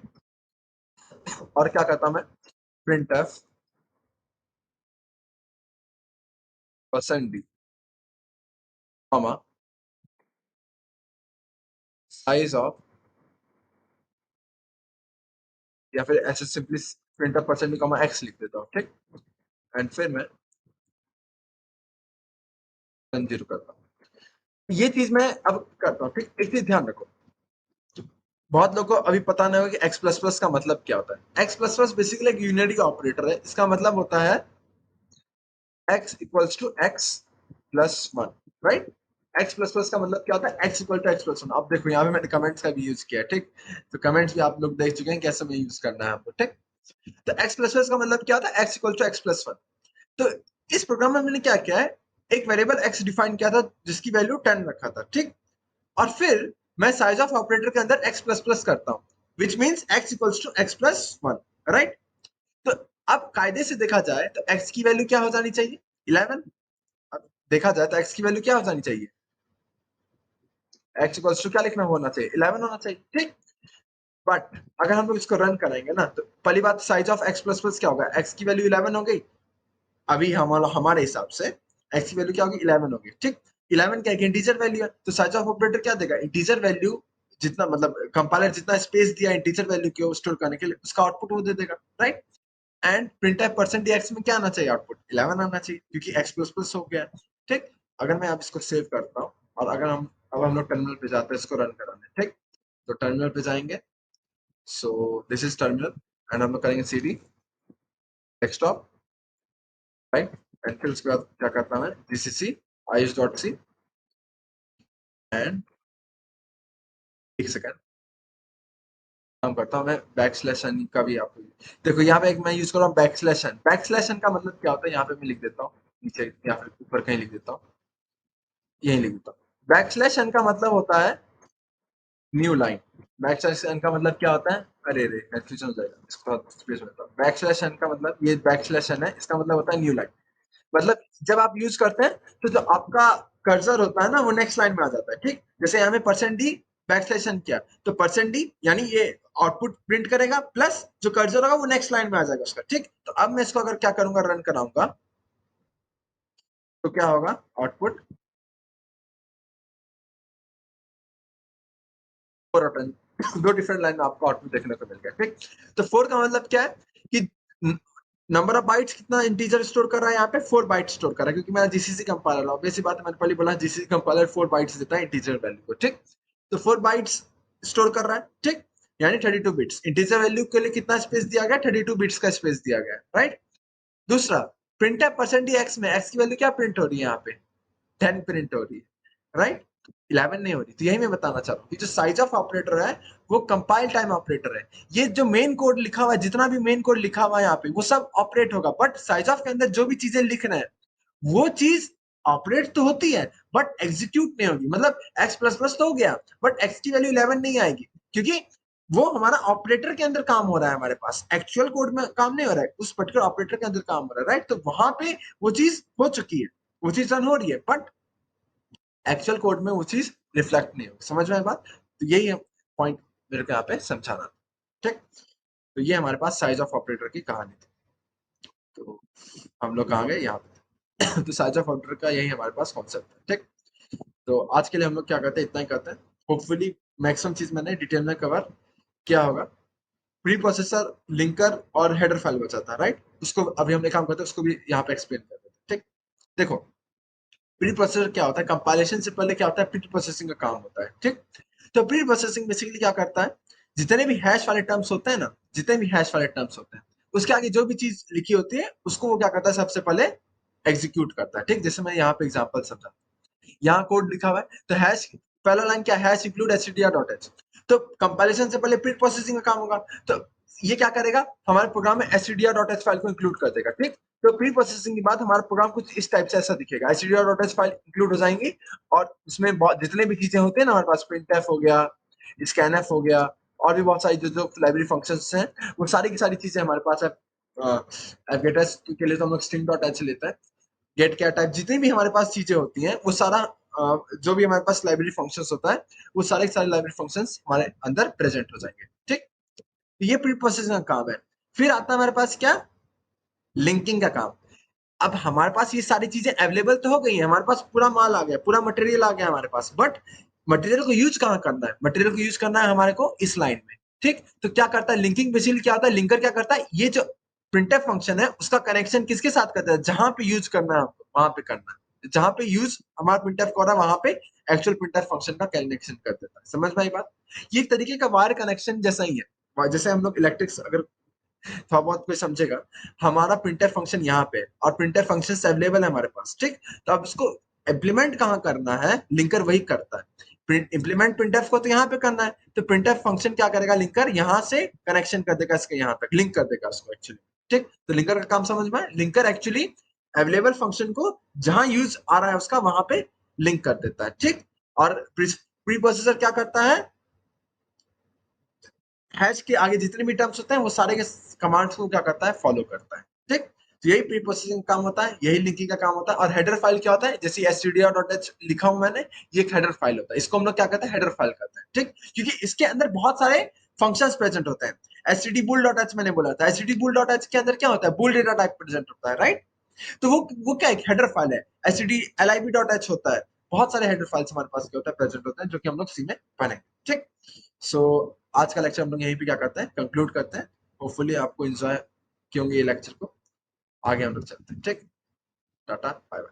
Speaker 1: और क्या करता हूँ मैं, printf percent d comma size of, या फिर ऐसे simply printf percent d comma x लिख देता हूँ, ठीक? एंड फिर मैं 0 करता हूँ। ये चीज मैं अब करता हूँ, ठीक? एक चीज ध्यान रखो, बहुत लोगों को अभी पता नहीं होगा कि एक्स प्लस प्लस का मतलब क्या होता है। एक्स प्लस प्लस बेसिकली एक यूनिटरी ऑपरेटर है। इसका मतलब होता है x equals to x plus one, right? X plus plus का मतलब क्या होता है? X equal to x plus one. अब देखो यहाँ पे मैंने कमेंट्स का भी यूज किया है, ठीक? तो कमेंट्स भी आप लोग देख चुके हैं कैसे में यूज करना है आपको, ठीक? तो एक्स प्लस प्लस का मतलब क्या होता है? X equal to x plus one. तो इस प्रोग्राम में मैंने क्या किया है, एक वेरिएबल एक्स डिफाइन किया था जिसकी वैल्यू 10 रखा था, ठीक? और फिर मैं साइज ऑफ ऑपरेटर के अंदर x प्लस प्लस करता हूँ, which means x equals to x plus one, right? तो अब कायदे से देखा जाए तो x की वैल्यू क्या हो जानी चाहिए? 11। अब देखा जाए तो x की वैल्यू क्या हो जानी चाहिए? x इक्वल्स टू क्या लिखना होना चाहिए? 11 होना चाहिए, ठीक? बट अगर हम लोग इसको रन कराएंगे ना, तो पहली बात, size of x plus plus क्या होगा? x की वैल्यू 11 हो गई। अभी हमारे हिसाब से x की वैल्यू क्या होगी? 11 होगी, ठीक? 11 क्या है? इंटीजर वैल्यू है, तो साइज ऑफ ऑपरेटर क्या देगा? इंटीजर वैल्यू जितना, मतलब कंपाइलर जितना स्पेस दिया इंटीजर वैल्यू को स्टोर करने के लिए, उसका आउटपुट वो दे देगा, right? And printf percent x में क्या आना चाहिए? आउटपुट 11 आना चाहिए, क्योंकि x प्लस प्लस हो गया, ठीक? अगर मैं अब इसको सेव करता हूँ और अगर हम लोग टर्मिनल पे जाते हैं इसको रन कराने, ठीक? तो टर्मिनल पे जाएंगे, so this is terminal, and हम लोग करेंगे cd डेस्कटॉप, राइट? एंड फिर उसके बाद क्या करता हूँ मैं, gcc ios.c, एंड एक सेकंड काम करता हूँ मैं, बैक स्लैश एन का भी आपको देखो, यहाँ पे एक मैं यूज कर रहा हूँ back slash n. Back slash n का मतलब क्या होता है, यहाँ पे मैं लिख देता हूँ नीचे या फिर ऊपर कहीं लिख देता हूँ, यही लिख देता हूँ। बैक स्लैश एन का मतलब होता है new line. Back slash n का मतलब क्या होता है? अरे रे कंफ्यूजन हो जाएगा, इसको थोड़ा स्पेस में बताओ। बैक स्लैश एन का मतलब, ये बैक स्लैश एन है, इसका मतलब होता है न्यू लाइन। मतलब जब आप यूज करते हैं तो जो आपका कर्सर होता है ना, वो नेक्स्ट लाइन में आ जाता है, ठीक? जैसे यहाँ में percent d back slash n किया, तो परसेंट डी यानी ये आउटपुट प्रिंट करेगा, प्लस जो कर्सर होगा वो नेक्स्ट लाइन में आ जाएगा उसका, ठीक? तो अब मैं इसको अगर क्या करूंगा, रन कराऊंगा, तो क्या होगा? आउटपुट 4 और 10, दो डिफरेंट लाइन में आपको आउटपुट देखने को मिल गया, ठीक? तो 4 का मतलब क्या है कि नंबर ऑफ बाइट्स कितना इंटीजर स्टोर कर रहा है? यहाँ पे 4 बाइट्स स्टोर कर रहा है, क्योंकि मेरा जीसीसी कंपाइलर, ऑब्वियस सी बात है, मैंने पहले बोला जीसीसी कंपाइलर 4 बाइट्स देता है इंटीजर वैल्यू को, ठीक? तो 4 बाइट्स स्टोर कर रहा है, ठीक? यानी 32 बिट्स। इंटीजर वैल्यू के लिए कितना स्पेस दिया गया? 32 बिट्स का स्पेस दिया गया, राइट? दूसरा, प्रिंट है परसेंट एक्स में, एक्स की वैल्यू क्या प्रिंट हो रही है? यहाँ पे 10 प्रिंट हो रही है, राइट? 11 नहीं हो रही, तो यही मैं बताना चाह रहा हूँ कि जो साइज ऑफ ऑपरेटर है वो कंपाइल टाइम ऑपरेटर है। ये जो मेन कोड लिखा हुआ है, जितना भी मेन कोड लिखा हुआ है यहाँ पे, वो सब ऑपरेट होगा, बट साइज ऑफ के अंदर जो भी चीजें लिख रहे हैं वो चीज ऑपरेट तो होती है बट एग्जीक्यूट नहीं होगी। मतलब x प्लस प्लस तो हो गया बट x की वैल्यू 11 नहीं आएगी, क्योंकि वो हमारा ऑपरेटर के अंदर काम हो रहा है, हमारे पास एक्चुअल कोड में काम नहीं हो रहा है, उस पर्टिकुलर ऑपरेटर के अंदर काम हो रहा है, राइट। तो वहां पे वो चीज हो चुकी है, वो चीज रन हो रही है, बट एक्चुअल कोड में वो चीज रिफ्लेक्ट नहीं होगी। समझ में आई बात? तो यही पॉइंट मेरे को यहाँ पे समझाना था, ठीक। तो ये हमारे पास साइज ऑफ ऑपरेटर की कहानी थी। तो हम लोग कहाँ गए यहाँ पे तो साइज ऑफ ऑपरेटर का यही हमारे पास कॉन्सेप्ट है, ठीक। तो आज के लिए हम लोग क्या करते हैं, इतना ही करते हैं। होपफुली मैक्सिमम चीज मैंने डिटेल में कवर किया होगा। प्री प्रोसेसर, लिंकर और हेडर फाइल बचा था, राइट। उसको अभी हमने काम करते हैं, उसको भी यहाँ पे एक्सप्लेन कर देते हैं, ठीक। देखो, प्री प्रोसेसर क्या होता है, कंपाइलेशन से पहले क्या होता है, प्री प्रोसेसिंग का काम होता है, ठीक। तो प्री प्रोसेसिंग बेसिकली क्या करता है, जितने भी हैश वाले टर्म्स होते हैं ना, जितने भी हैश वाले टर्म्स होते हैं, उसके आगे जो भी चीज लिखी होती है उसको वो क्या करता है, सबसे पहले एग्जीक्यूट करता है, ठीक। जैसे मैं यहाँ पे एग्जांपल समझा, यहाँ कोड लिखा हुआ है, तो हैश पहला लाइन क्या, हैश इंक्लूड str.h। तो कंपाइलेशन से पहले प्री प्रोसेसिंग का काम होगा, तो ये क्या करेगा, हमारे प्रोग्राम में str.h फाइल को इंक्लूड कर देगा, ठीक। तो प्री प्रोसेसिंग के बाद हमारा प्रोग्राम कुछ इस टाइप से ऐसा दिखेगा, str.h फाइल इंक्लूड हो जाएंगी, और उसमें बहुत जितने भी चीजें होते हैं ना हमारे पास, printf हो गया, scanf हो गया, और भी बहुत सारी जो जो लाइब्रेरी फंक्शंस हैं, वो सारी की सारी चीजें हमारे पास है। गेटस के लिए तो हम लोग string.h लेते हैं, गेट क्या टाइप, जितनी भी हमारे पास चीजें होती हैं वो सारा जो भी हमारे पास लाइब्रेरी फंक्शंस होता है, वो सारे सारे लाइब्रेरी फंक्शंस हमारे अंदर प्रेजेंट हो जाएंगे, ठीक। तो ये प्री प्रोसेसिंग का काम है। फिर आता है हमारे पास क्या, लिंकिंग का काम। अब हमारे पास ये सारी चीजें अवेलेबल तो हो गई हैं, हमारे पास पूरा माल आ गया, पूरा मटेरियल आ गया हमारे पास, बट मटेरियल को यूज कहाँ करना है, मटेरियल को यूज करना है हमारे को इस लाइन में, ठीक। तो क्या करता है लिंकिंग, बेसिकली क्या होता है, लिंकर क्या करता है, ये जो प्रिंटफ फंक्शन है उसका कनेक्शन किसके साथ करता है, जहां पे यूज करना है हमको वहां पे करना है, जहां पे यूज हमारा प्रिंटफ कर रहा है वहां पे एक्चुअल प्रिंटफ फंक्शन का कनेक्शन कर देता है। समझ में आई बात? ये एक तरीके का वायर कनेक्शन जैसा ही है, जैसे हम लोग इलेक्ट्रिक्स अगर थोड़ा बहुत कोई समझेगा, हमारा प्रिंटर फंक्शन यहाँ पे और प्रिंटर फंक्शन अवेलेबल है हमारे पास, ठीक। तो अब इसको इम्प्लीमेंट कहाँ करना है, लिंकर वही करता है। इम्प्लीमेंट प्रिंटफ को तो यहाँ पे करना है, तो प्रिंटफ फंक्शन क्या करेगा, लिंकर यहाँ से कनेक्शन कर देगा, इसके यहाँ तक लिंक कर देगा उसको एक्चुअली, ठीक। तो लिंकर का काम समझ में, लिंकर एक्चुअली अवेलेबल फंक्शन को जहां यूज आ रहा है उसका वहां पे लिंक कर देता है, ठीक। और प्री प्रोसेसर क्या करता है, हैश के आगे जितने भी टर्म्स होते हैं वो सारे के कमांड्स को क्या करता है, फॉलो करता है, ठीक। तो यही प्री प्रोसेसिंग काम होता है, यही लिंकिंग का काम होता है। और हेडर फाइल क्या होता है, जैसे str.h लिखा हूं मैंने, ये एक हेडर फाइल होता है, इसको हम लोग क्या कहते हैं, हेडर फाइल कहते हैं, ठीक। क्योंकि इसके अंदर बहुत सारे फंक्शंस प्रेजेंट होते हैं। stdbool.h मैंने बोला था, stdbool.h के अंदर क्या होता है, bool डेटा टाइप प्रेजेंट होता है, राइट। तो वो क्या एक हेडर फाइल है। stdlib.h होता है, बहुत सारे हेडर फाइल्स हमारे पास क्या होता है, प्रेजेंट होते हैं, जो कि हम लोग सी में पढ़ेंगे, ठीक। सो आज का लेक्चर हम लोग यहीं पे क्या करते हैं, कंक्लूड करते हैं। होपफुली आपको एंजॉय किए होंगे ये लेक्चर को। आगे हम लोग चलते हैं, ठीक। Tata, bye bye.